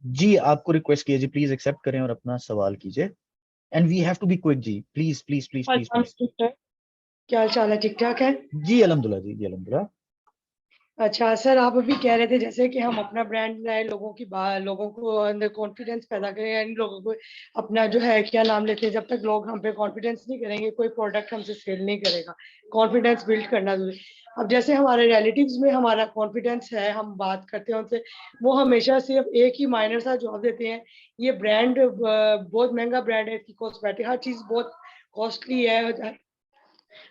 जी आपको रिक्वेस्ट किया जी, प्लीज एक्सेप्ट करें और अपना सवाल कीजिए, and we have to be quick जी, please please please please please. क्या हाल चाल है? ठीक ठाक है जी अल्हम्दुलिल्लाह जी, जी अल्हम्दुलिल्लाह। अच्छा सर, आप अभी कह रहे थे जैसे कि हम अपना ब्रांड नए लोगों की लोगों को अंदर कॉन्फिडेंस पैदा करें, यानी लोगों को अपना जो है क्या नाम लेते हैं, जब तक लोग हम पे कॉन्फिडेंस नहीं करेंगे कोई प्रोडक्ट हमसे सेल नहीं करेगा। कॉन्फिडेंस बिल्ड करना जरूरी। अब जैसे हमारे रिलेटिव्स में हमारा कॉन्फिडेंस है, हम बात करते हैं उनसे, वो हमेशा सिर्फ एक ही माइनर सा जवाब देते हैं, ये ब्रांड बहुत महंगा ब्रांड है, इसकी कॉस्मेटिक हर चीज बहुत कॉस्टली है,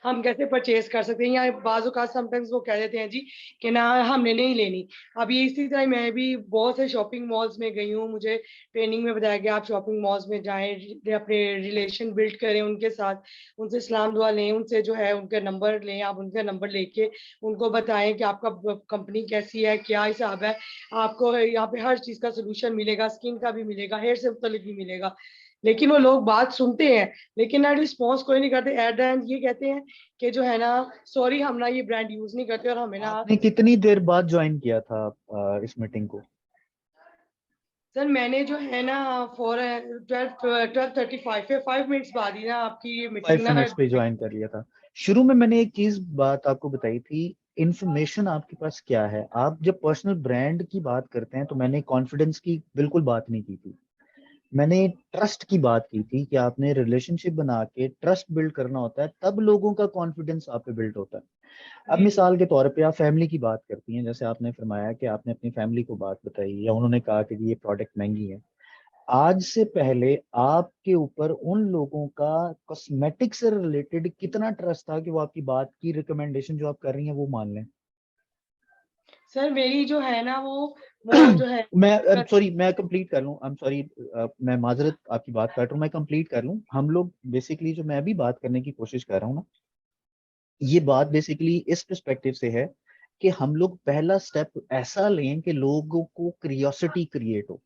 हम कैसे परचेज कर सकते हैं, या बाजू का समटाइम्स वो कह देते हैं जी कि ना हमने नहीं लेनी। अब ये इसी तरह मैं भी बहुत से शॉपिंग मॉल्स में गई हूँ, मुझे ट्रेनिंग में बताया गया आप शॉपिंग मॉल्स में जाएं, अपने रिलेशन बिल्ड करें उनके साथ, उनसे सलाम दुआ लें, उनसे जो है उनका नंबर लें, आप उनका नंबर लेके उनको बताएं कि आपका कंपनी कैसी है, क्या हिसाब है, आपको यहाँ पे हर चीज का सोल्यूशन मिलेगा, स्किन का भी मिलेगा, हेयर से मुतलिक भी मिलेगा। लेकिन वो लोग बात सुनते हैं लेकिन ना रिस्पॉन्स कोई नहीं करते, एट द एंड ये कहते हैं कि जो है ना सॉरी हम ना ये ब्रांड यूज नहीं करते और हमें ना। आपने कितनी देर बाद ज्वाइन किया था इस मीटिंग को? सर मैंने जो है ना फॉर 12:35 पे 5 मिनट्स बाद ही ना आपकी ये मीटिंग 5 मिनट्स ना। पे ज्वाइन कर लिया था। शुरू में मैंने एक चीज बात आपको बताई थी, इंफॉर्मेशन आपके पास क्या है। आप जब पर्सनल ब्रांड की बात करते हैं तो मैंने कॉन्फिडेंस की बिल्कुल बात नहीं की थी, मैंने ट्रस्ट की बात की थी कि आपने रिलेशनशिप बना के ट्रस्ट बिल्ड करना होता है, तब लोगों का कॉन्फिडेंस आप पे बिल्ड होता है। अब जी जी मिसाल के तौर पे आप फैमिली की बात करती हैं, जैसे आपने फरमाया कि आपने अपनी फैमिली को बात बताई या उन्होंने कहा कि ये प्रोडक्ट महंगी है। आज से पहले आपके ऊपर उन लोगों का कॉस्मेटिक से रिलेटेड कितना ट्रस्ट था कि वो आपकी बात की रिकमेंडेशन जो आप कर रही हैं वो मान लें? सर मेरी जो है ना वो जो है मैं सॉरी, मैं कंप्लीट कर लूं, आई एम सॉरी, मैं माजरत आपकी बात काट रहा हूं, मैं कंप्लीट कर लूं। हम लोग बेसिकली जो मैं भी बात करने की कोशिश कर रहा हूं ना, ये बात बेसिकली इस पर्सपेक्टिव से है कि हम लोग पहला स्टेप ऐसा लें कि लोगों को क्रियोसिटी क्रिएट हो,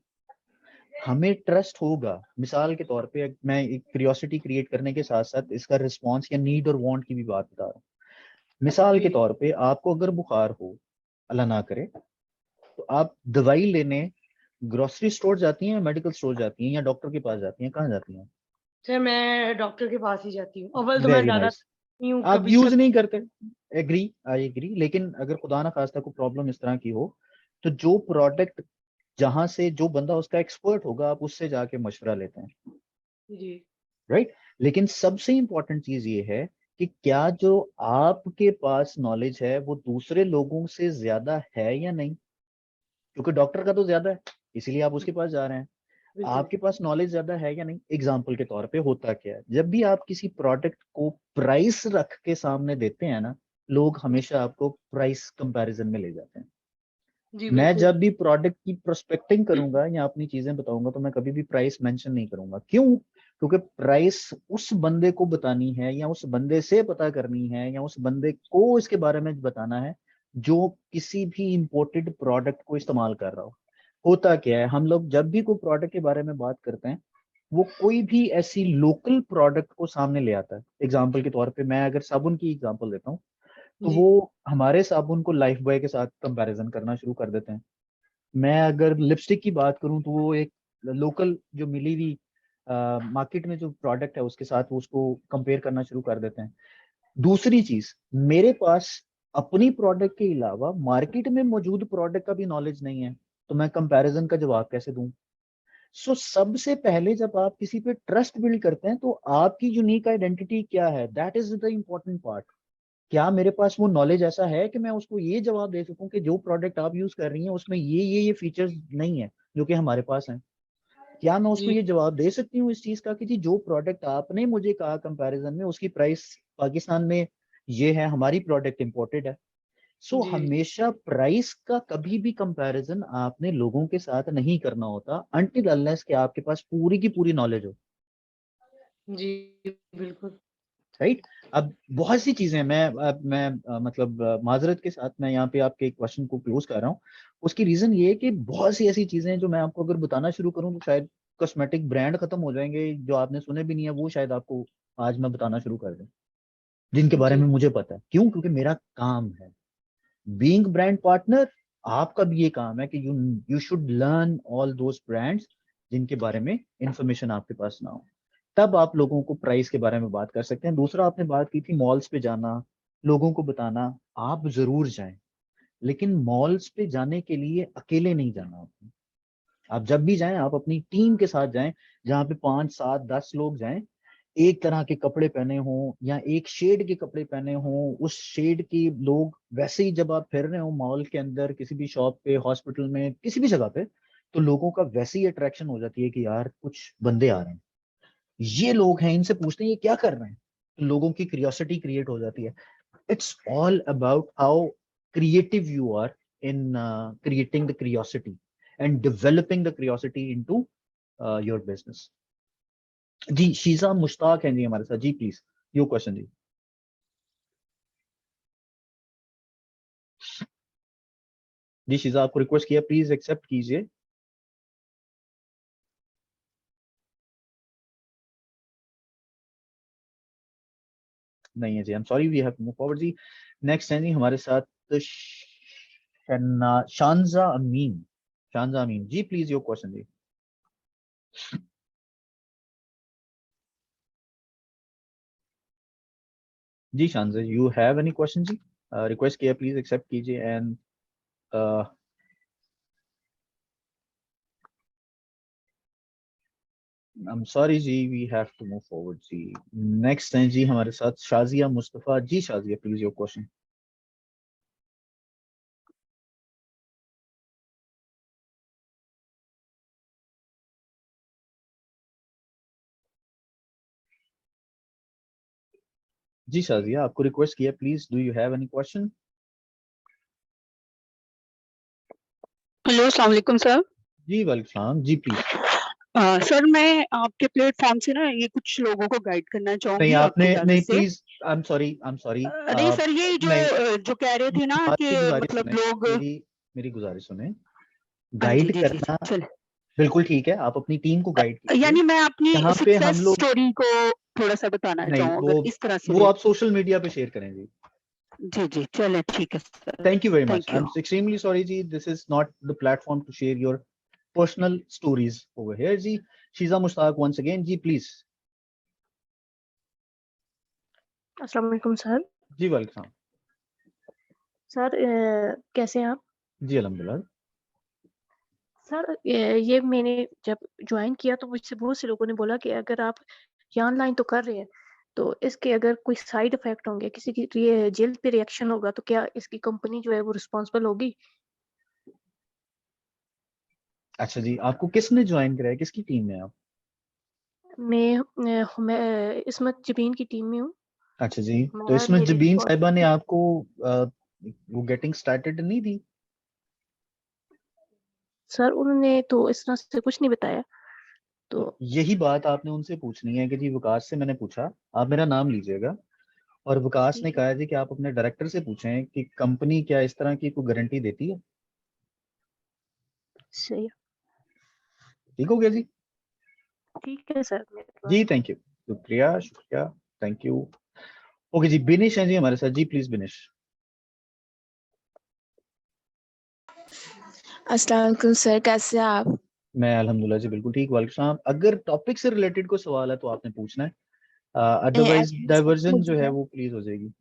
हमें ट्रस्ट होगा। मिसाल के तौर पे मैं एक क्रियोसिटी क्रिएट करने के साथ साथ इसका रिस्पॉन्स या नीड और वांट की भी बात बता रहा हूँ। मिसाल के जी तौर पे आपको अगर बुखार हो, अल्लाह ना करे, तो आप दवाई लेने ग्रोसरी स्टोर जाती हैं, मेडिकल स्टोर जाती हैं, या डॉक्टर के पास जाती हैं, कहाँ जाती हैं? सर मैं डॉक्टर के पास ही जाती हूँ, अव्वल तो मैं वेरी ज्यादा नाइस। नहीं हूँ आप कभी यूज कभी। नहीं करते, एग्री, आई एग्री, लेकिन अगर खुदा ना खास्ता कोई प्रॉब्लम इस तरह की हो, तो जो प्रोडक्ट जहां से जो बंदा उसका एक्सपर्ट होगा आप उससे जाके मशवरा लेते हैं, जी राइट? लेकिन सबसे इंपॉर्टेंट चीज ये है कि क्या जो आपके पास नॉलेज है वो दूसरे लोगों से ज्यादा है या नहीं, क्योंकि डॉक्टर का तो ज्यादा है इसीलिए आप उसके पास जा रहे हैं। बिल्कुल। आपके पास नॉलेज ज्यादा है या नहीं? एग्जाम्पल के तौर पे होता क्या है, जब भी आप किसी प्रोडक्ट को प्राइस रख के सामने देते हैं ना, लोग हमेशा आपको प्राइस कंपैरिजन में ले जाते हैं। जी मैं बिल्कुल। जब भी प्रोडक्ट की प्रोस्पेक्टिंग करूंगा या अपनी चीजें बताऊंगा तो मैं कभी भी प्राइस मेंशन नहीं करूंगा। क्यों? क्योंकि प्राइस उस बंदे को बतानी है या उस बंदे से पता करनी है या उस बंदे को इसके बारे में बताना है जो किसी भी इंपोर्टेड प्रोडक्ट को इस्तेमाल कर रहा हो। होता क्या है, हम लोग जब भी कोई प्रोडक्ट के बारे में बात करते हैं, वो कोई भी ऐसी लोकल प्रोडक्ट को सामने ले आता है। एग्जाम्पल के तौर पे मैं अगर साबुन की एग्जाम्पल देता हूँ, तो जी वो हमारे साबुन को लाइफ बॉय के साथ कंपैरिजन करना शुरू कर देते हैं। मैं अगर लिपस्टिक की बात करूं तो वो एक लोकल जो मिली हुई मार्केट में जो प्रोडक्ट है उसके साथ वो उसको कंपेयर करना शुरू कर देते हैं। दूसरी चीज, मेरे पास अपनी प्रोडक्ट के अलावा मार्केट में मौजूद प्रोडक्ट का भी नॉलेज नहीं है, तो मैं कंपैरिजन का जवाब कैसे दूं? सो सबसे पहले जब आप किसी पे ट्रस्ट बिल्ड करते हैं तो आपकी यूनिक आइडेंटिटी क्या है, that is the important part. क्या मेरे पास वो नॉलेज ऐसा है कि मैं उसको ये जवाब दे सकूं कि जो प्रोडक्ट आप यूज कर रही हैं उसमें ये फीचर्स नहीं है जो कि हमारे पास हैं? क्या मैं उसको जी ये जवाब दे सकती हूँ इस चीज का कि जी जो प्रोडक्ट आपने मुझे कहा कंपैरिजन में उसकी प्राइस पाकिस्तान में ये है, हमारी प्रोडक्ट इंपोर्टेड है। सो जी हमेशा प्राइस का कभी भी कंपैरिजन आपने लोगों के साथ नहीं करना होता अनटिल अनलेस कि आपके पास पूरी की पूरी नॉलेज हो। जी बिल्कुल। राइट। अब बहुत सी चीजें मैं मतलब माजरत के साथ मैं यहाँ पे आपके क्वेश्चन को क्लोज कर रहा हूँ। उसकी रीजन ये है कि बहुत सी ऐसी चीजें हैं जो मैं आपको अगर बताना शुरू करूँ तो शायद कॉस्मेटिक ब्रांड खत्म हो जाएंगे, जो आपने सुने भी नहीं है वो शायद आपको आज मैं बताना शुरू कर दूं, जिनके बारे जी में मुझे पता है। क्यों? क्योंकि मेरा काम है बीइंग ब्रांड पार्टनर। आपका भी ये काम है कि you should learn all those brands जिनके बारे में इंफॉर्मेशन आपके पास ना हो। तब आप लोगों को प्राइस के बारे में बात कर सकते हैं। दूसरा, आपने बात की थी मॉल्स पे जाना, लोगों को बताना। आप जरूर जाएं, लेकिन मॉल्स पे जाने के लिए अकेले नहीं जाना आपको। आप जब भी जाएं आप अपनी टीम के साथ जाएं, जहाँ पे 5 7 10 लोग जाएं, एक तरह के कपड़े पहने हों या एक शेड के कपड़े पहने हों, उस शेड के लोग वैसे ही जब आप फिर रहे हो मॉल के अंदर, किसी भी शॉप पे, हॉस्पिटल में, किसी भी जगह पे, तो लोगों का वैसे ही अट्रैक्शन हो जाती है कि यार कुछ बंदे आ रहे हैं, ये लोग हैं, इनसे पूछते हैं ये क्या कर रहे हैं। तो लोगों की क्यूरियोसिटी क्रिएट हो जाती है। It's all about how creative you are in creating the curiosity and developing the curiosity into your business. जी शीजा मुश्ताक हैं जी हमारे साथ। जी प्लीज योर क्वेश्चन जी। जी शीजा, आपको रिक्वेस्ट किया, प्लीज एक्सेप्ट कीजिए। नहीं है जी, I am sorry, we have to move forward जी। नेक्स्ट है जी हमारे साथ शानजा अमीन। शानजा अमीन जी, प्लीज योर क्वेश्चन जी। जी Shanza, you have any question जी? रिक्वेस्ट किया, प्लीज एक्सेप्ट कीजिए। एंड आई एम सॉरी जी, we have to move forward जी। नेक्स्ट हैं जी हमारे साथ शाजिया मुस्तफा। जी शाजिया, प्लीज योर क्वेश्चन। जी शाजिया, आपको रिक्वेस्ट किया, please do you have any question? Hello, अस्सलाम वालेकुम सर। जी वालेकुम सलाम जी, प्लीज। सर मैं आपके प्लेटफॉर्म से ना ये कुछ लोगों को गाइड करना नहीं चाहूंगी आपने, आपकी इजाजत नहीं से। Please, I am sorry, I am sorry. नहीं सर, ये जो नहीं, जो कह रहे थे ना कि आपकी गुजारिश मतलब सुने, लोग। मेरी मेरी गुजारिश सुने। हाँ जी गाइड जी जी जी, करना चल। बिल्कुल ठीक है, आप अपनी टीम को गाइड कीजिए। यानी मैं अपनी यहाँ पे सक्सेस हम लोग, स्टोरी को थोड़ा सा बताना नहीं चाहूँ, वो अगर इस तरह से वो ले। आप सोशल मीडिया पे शेयर करें जी। जी जी, चले ठीक है sir. Thank you very much, thank I you. Am extremely sorry जी, this is not the platform to share your personal stories over here जी। शीजा मुश्ताक वंस अगेन जी, प्लीज। अस्सलाम वालेकुम सर। जी वेलकम। सर कैसे हैं आप? जी अल्हम्दुलिल्लाह। सर ये मैंने जब ज्वाइन किया तो मुझसे बहुत से लोगों ने बोला कि अगर आप ये ऑनलाइन तो कर रहे हैं, तो इसके अगर कोई साइड इफेक्ट होंगे, किसी की ये जल्द पे रिएक्शन होगा, तो क्या इसकी कंपनी जो है वो रिस्पॉन्सिबल होगी? अच्छा जी, आपको किसने ज्वाइन कराया, किसकी टीम में आप? मैं इसमत जबीन की टीम में हूँ। अच्छा जी, तो हमारा इसमें मेरे जबीन रिकॉर्ड साहिबा ने आपको वो गेटिंग स्टार्टेड नहीं दी? सर उन्होंने तो इस तरह से कुछ नहीं बताया। तो तो यही बात आपने उनसे पूछनी है कि जी विकास से मैंने पूछा, आप मेरा नाम लीजिएगा, और विकास ने ठीक है, कहा जी कि आप अपने डायरेक्टर से पूछें कि कंपनी क्या इस तरह की कोई गारंटी देती है। सही है। ठीक हो गया जी? ठीक है सर, मेरे पास। जी थैंक यू, शुक्रिया शुक्रिया, थैंक यू। ओके जी, बिनिश हैं जी हमारे साथ। जी प्लीज बिनिश। अस्सलाम वालेकुम सर, कैसे हैं आप? मैं अल्हम्दुलिल्लाह जी बिल्कुल ठीक। वालेकुम सलाम। अगर टॉपिक से रिलेटेड कोई सवाल है तो आपने पूछना है, अदरवाइज एक्चुअली सर डाइवर्जन जो मुझे है ना वो प्लीज हो जाएगी।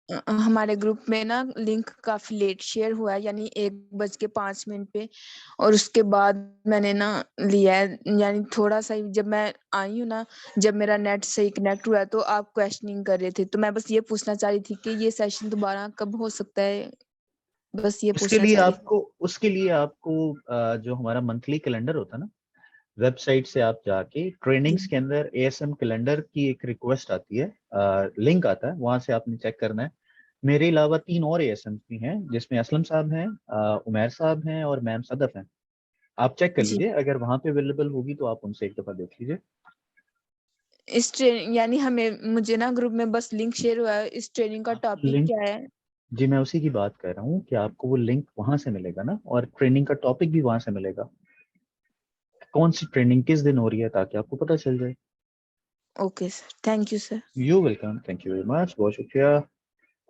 हमारे ग्रुप में ना लिंक काफी लेट शेयर हुआ है, यानी 1:05 पे, और उसके बाद मैंने ना लिया है, यानी थोड़ा सा ही जब मैं आई हूँ ना, जब मेरा नेट सही कनेक्ट हुआ है तो आप क्वेश्चनिंग कर रहे थे, तो मैं बस ये पूछना चाह रही थी कि ये सेशन दोबारा कब हो सकता है, बस ये उसके पूछना लिए चाह रही थी। आपको उसके लिए आपको जो हमारा मंथली कैलेंडर होता है ना, वेबसाइट से आप जाके जी ट्रेनिंग्स के अंदर एएसएम कैलेंडर की एक रिक्वेस्ट आती है, लिंक आता है, वहां से आपने चेक करना है। मेरे अलावा 3 और एएसएम भी हैं, जिसमें असलम साहब हैं, उमैर साहब हैं और मैम सदफ हैं। आप चेक कर जी। लीजिए, अगर वहां पे अवेलेबल होगी तो आप उनसे एक दफा देख लीजिए। इस ट्रेनिंग यानी हमें मुझे ना ग्रुप में बस लिंक शेयर हुआ है, इस ट्रेनिंग का आपको टॉपिक लिंक, क्या है? जी मैं उसी की बात कर रहा हूँ कि आपको वो लिंक वहां से मिलेगा ना, और ट्रेनिंग का टॉपिक भी वहां से मिलेगा, कौन सी ट्रेनिंग किस दिन हो रही है, ताकि आपको पता चल जाए। Okay sir, thank you sir. You welcome, thank you very much, बहुत शुक्रिया।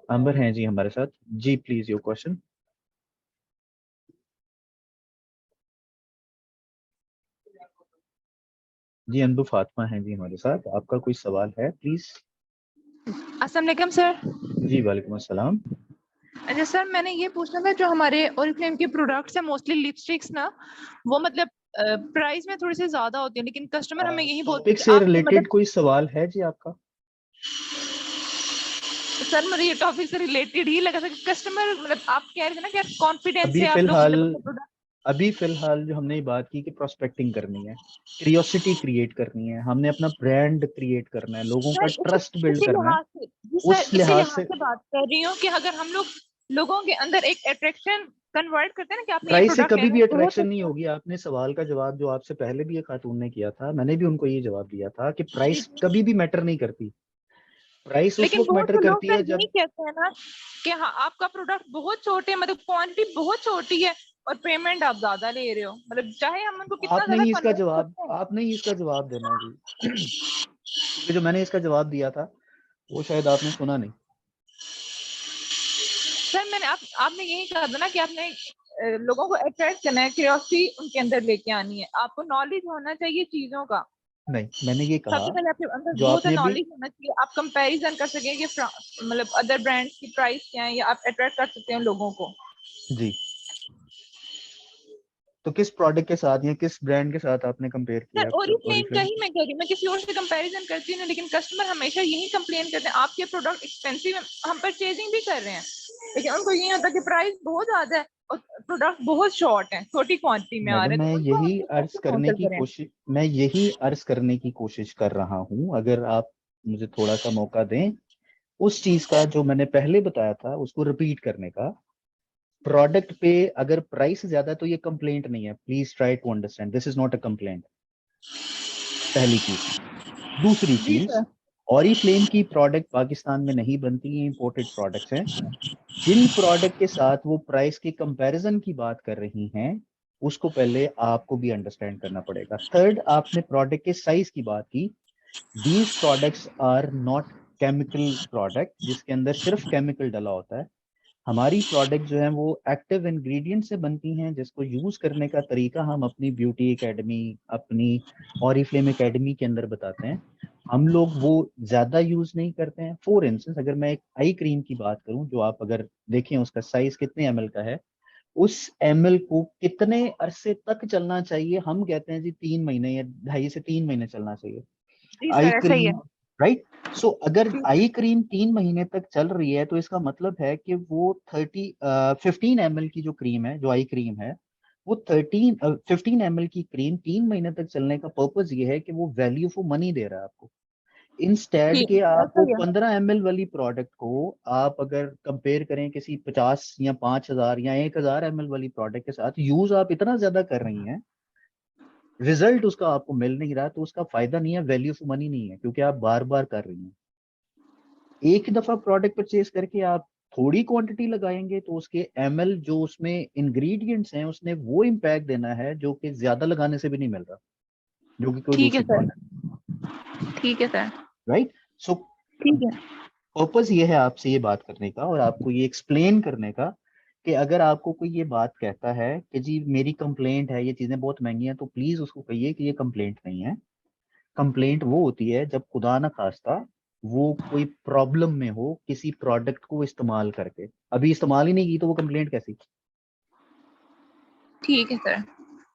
अंबर हैं जी हमारे साथ, जी प्लीज योर क्वेश्चन। जी अनबू फातिमा हैं जी हमारे साथ, आपका कोई सवाल है प्लीज। अस्सलाम वालेकुम सर। जी वालेकुम अस्सलाम। अच्छा सर, मैंने ये पूछना था, जो हमारे ओरिफ्लेम के प्रोडक्ट्स हैं मोस्टली लिपस्टिक्स ना, वो मतलब प्राइस में थोड़ी सी ज्यादा होती है, लेकिन कस्टमर हमें यही बोलते हैं टॉपिक कि से आपके रिलेटेड मतलब कोई सवाल है जी आपका? सर मुझे ये टॉपिक से रिलेटेड ही लगा था कि कस्टमर मतलब आप कह रहे थे ना कि कॉन्फिडेंस अभी से आप लोग फिलहाल, मतलब अपने प्रोडक्ट। अभी फिलहाल जो हमने बात की कि प्रोस्पेक्टिंग करनी है, क्रियोसिटी क्रिएट करनी है, हमने अपना ब्रांड क्रिएट करना है, लोगों का सर ट्रस्ट बिल्ड इसी करना है, लिहाज से जी सर, उस इसी लिहाज लिहाज से से बात कर रही हूँ कि अगर हम लोग लोगों के अंदर एक अट्रैक्शन कन्वर्ट करते हैं ना कि आपने ये प्राइस से प्रोडक्ट कभी लेना भी है, बहुत अट्रैक्शन नहीं अच्छा। होगी। आपने सवाल का जवाब जो आपसे पहले भी एक खातून ने किया था, मैंने भी उनको ये जवाब दिया था कि जी प्राइस जी। कभी भी मैटर नहीं करती। प्राइस उस लेकिन वक्त बहुत मैटर से लोग करती सर है यही जब, कहते हैं ना कि हाँ आपका प्रोडक्ट बहुत छोटे, मतलब क्वांटिटी बहुत छोटी है और पेमेंट आप ज्यादा ले रहे हो, मतलब चाहे हम उनको कितना आपने ज्यादा ही इसका कन्विंस जवाब, करते हैं। आपने ही इसका जवाब देना है जी। क्योंकि जो मैंने इसका जवाब दिया था वो शायद आपने सुना नहीं। सर मैंने आपने यही कहा था ना कि आपने लोगों को अट्रैक्ट करना है, क्यूरियोसिटी उनके अंदर लेके आनी है, आपको नॉलेज होना चाहिए चीजों का। नहीं, मैंने ये कहा, सबसे पहले आपके अंदर जो बहुत आपने अभी, नॉलेज होना चाहिए, आप कंपैरिजन कर सकें कि मतलब अदर ब्रांड्स की प्राइस क्या है, या आप अट्रैक्ट कर सकते हैं लोगों को। जी तो किस प्रोडक्ट के साथ या किस ब्रांड के साथ आपने कंपेयर सर किया? ओरिफ्लेम का ओरिफ्लेम। ही मैं कह रही हूँ, मैं किसी और से कंपैरिजन करती नहीं, लेकिन कस्टमर हमेशा यही कंप्लेन करते हैं आपके प्रोडक्ट एक्सपेंसिव है, हम परचेजिंग भी कर रहे हैं, लेकिन उनको ये होता है कि प्राइस बहुत ज्यादा है और प्रोडक्ट बहुत शॉर्ट है, छोटी क्वांटिटी में आ मैडम रहे हैं, मैं तो उनको हम यही अर्ज कैसे करने काउंटर की करें। कोशिश, मैं यही अर्ज करने की कोशिश कर रहा हूँ, अगर आप मुझे थोड़ा सा मौका दें उस चीज का जो मैंने पहले बताया था उसको रिपीट करने का। प्रोडक्ट पे अगर प्राइस ज्यादा है तो ये कंप्लेंट नहीं है, please try to understand, this is not a complaint. पहली चीज। दूसरी जी चीज, सर। ऑरिफ्लेम की प्रोडक्ट पाकिस्तान में नहीं बनती, ये इंपोर्टेड प्रोडक्ट्स हैं। जिन प्रोडक्ट के साथ वो प्राइस के कंपैरिजन की बात कर रही हैं उसको पहले आपको भी अंडरस्टैंड करना पड़ेगा। थर्ड, आपने प्रोडक्ट के साइज की बात की, these products are not chemical product जिसके अंदर सिर्फ केमिकल डला होता है। हमारी प्रोडक्ट जो है वो एक्टिव इंग्रेडिएंट से बनती हैं, जिसको यूज करने का तरीका हम अपनी ब्यूटी एकेडमी, अपनी ऑरिफ्लेम एकेडमी के अंदर बताते हैं। हम लोग वो ज्यादा यूज नहीं करते हैं। फॉर इंस्टेंस अगर मैं एक आई क्रीम की बात करूं, जो आप अगर देखें उसका साइज कितने एमएल का है, उस एमएल को कितने अरसे तक चलना चाहिए, हम कहते हैं जी 3 महीने या 2.5 से 3 महीने चलना चाहिए जी आई सर ऐसा ही है। Cream, right. सो अगर जी आई क्रीम 3 महीने तक चल रही है तो इसका मतलब है कि वो 15 ml की जो क्रीम है, जो आई क्रीम है, वो 15 ml की क्रीम 3 महीने तक चलने का पर्पज ये है कि वो वैल्यू फॉर मनी दे रहा है आपको। इंस्टेड ठीक के है, आप ऐसा वो ही है। 15 ml वाली प्रोडक्ट को आप अगर कंपेयर करें किसी 50 या 5,000 या 1,000 ml वाली प्रोडक्ट के साथ, यूज आप इतना ज्यादा कर रही हैं, रिजल्ट उसका आपको मिल नहीं रहा, तो उसका फायदा नहीं है, वैल्यू फॉर मनी नहीं है, क्योंकि आप बार बार कर रही हैं। एक ही दफा प्रोडक्ट परचेज करके आप थोड़ी क्वांटिटी लगाएंगे तो उसके एमएल जो उसमें इंग्रेडिएंट्स हैं उसने वो इम्पैक्ट देना है जो कि ज्यादा लगाने से भी नहीं मिल रहा, जो कि कोई ठीक है दूसरी सर। प्रोडक्ट, ठीक है सर। राइट। सो ठीक है। पर्पस ये है आपसे ये बात करने का और आपको ये एक्सप्लेन करने का कि अगर आपको कोई ये बात कहता है कि जी मेरी कंप्लेंट है ये चीजें बहुत महंगी हैं, तो प्लीज उसको कहिए कि ये कंप्लेंट नहीं है। कंप्लेंट वो होती है जब खुदा न खास्ता वो कोई प्रॉब्लम में हो किसी प्रोडक्ट को इस्तेमाल करके, अभी इस्तेमाल ही नहीं की तो वो कंप्लेंट कैसी, ठीक है सर।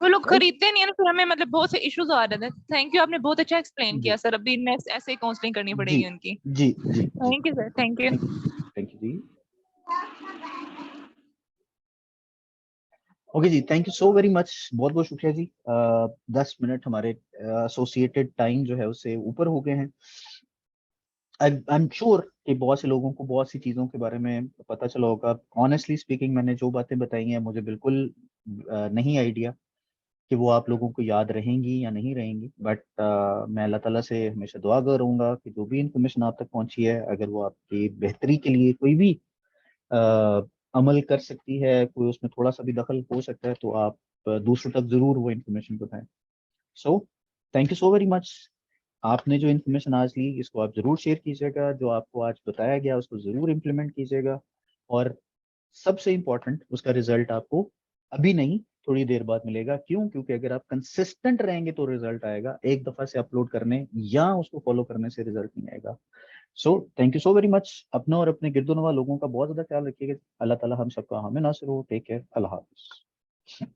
वो लोग राइट। खरीदते नहीं है ना, फिर हमें मतलब बहुत से इश्यूज आ रहे थे। थैंक यू, आपने बहुत अच्छा एक्सप्लेन जी किया सर, अभी नेक्स्ट ऐसे ही काउंसलिंग करनी जी पड़ेगी उनकी। जी जी जी। Thank you sir, thank you. Thank you जी। ओके जी, thank you so very much, बहुत बहुत शुक्रिया जी। 10 मिनट हमारे एसोसिएटेड टाइम जो है उससे ऊपर हो गए हैं। आई एम श्योर कि बहुत से लोगों को बहुत सी चीज़ों के बारे में पता चला होगा। ऑनेस्टली स्पीकिंग मैंने जो बातें बताई हैं मुझे बिल्कुल नहीं आइडिया कि वो आप लोगों को याद रहेंगी या नहीं रहेंगी, बट मैं अल्लाह ताला से हमेशा दुआ करूँगा कि जो भी इन्फॉर्मेशन आप तक पहुंची है, अगर वो आपकी बेहतरी के लिए कोई भी अमल कर सकती है, कोई उसमें थोड़ा सा भी दखल हो सकता है, तो आप दूसरों तक जरूर वो इन्फॉर्मेशन बताएं। सो thank you so very much. आपने जो इन्फॉर्मेशन आज ली, इसको आप जरूर शेयर कीजिएगा, जो आपको आज बताया गया उसको जरूर इम्प्लीमेंट कीजिएगा, और सबसे इम्पोर्टेंट उसका रिजल्ट आपको अभी नहीं थोड़ी देर बाद मिलेगा। क्यों? क्योंकि अगर आप कंसिस्टेंट रहेंगे तो रिजल्ट आएगा, एक दफा से अपलोड करने या उसको फॉलो करने से रिजल्ट नहीं आएगा। सो thank you so very much. अपना और अपने गिरदोनवा लोगों का बहुत ज्यादा ख्याल रखिएगा। अल्लाह ताला हम सबका हामी नासिर हो। Take care. अल्लाह हाफिज।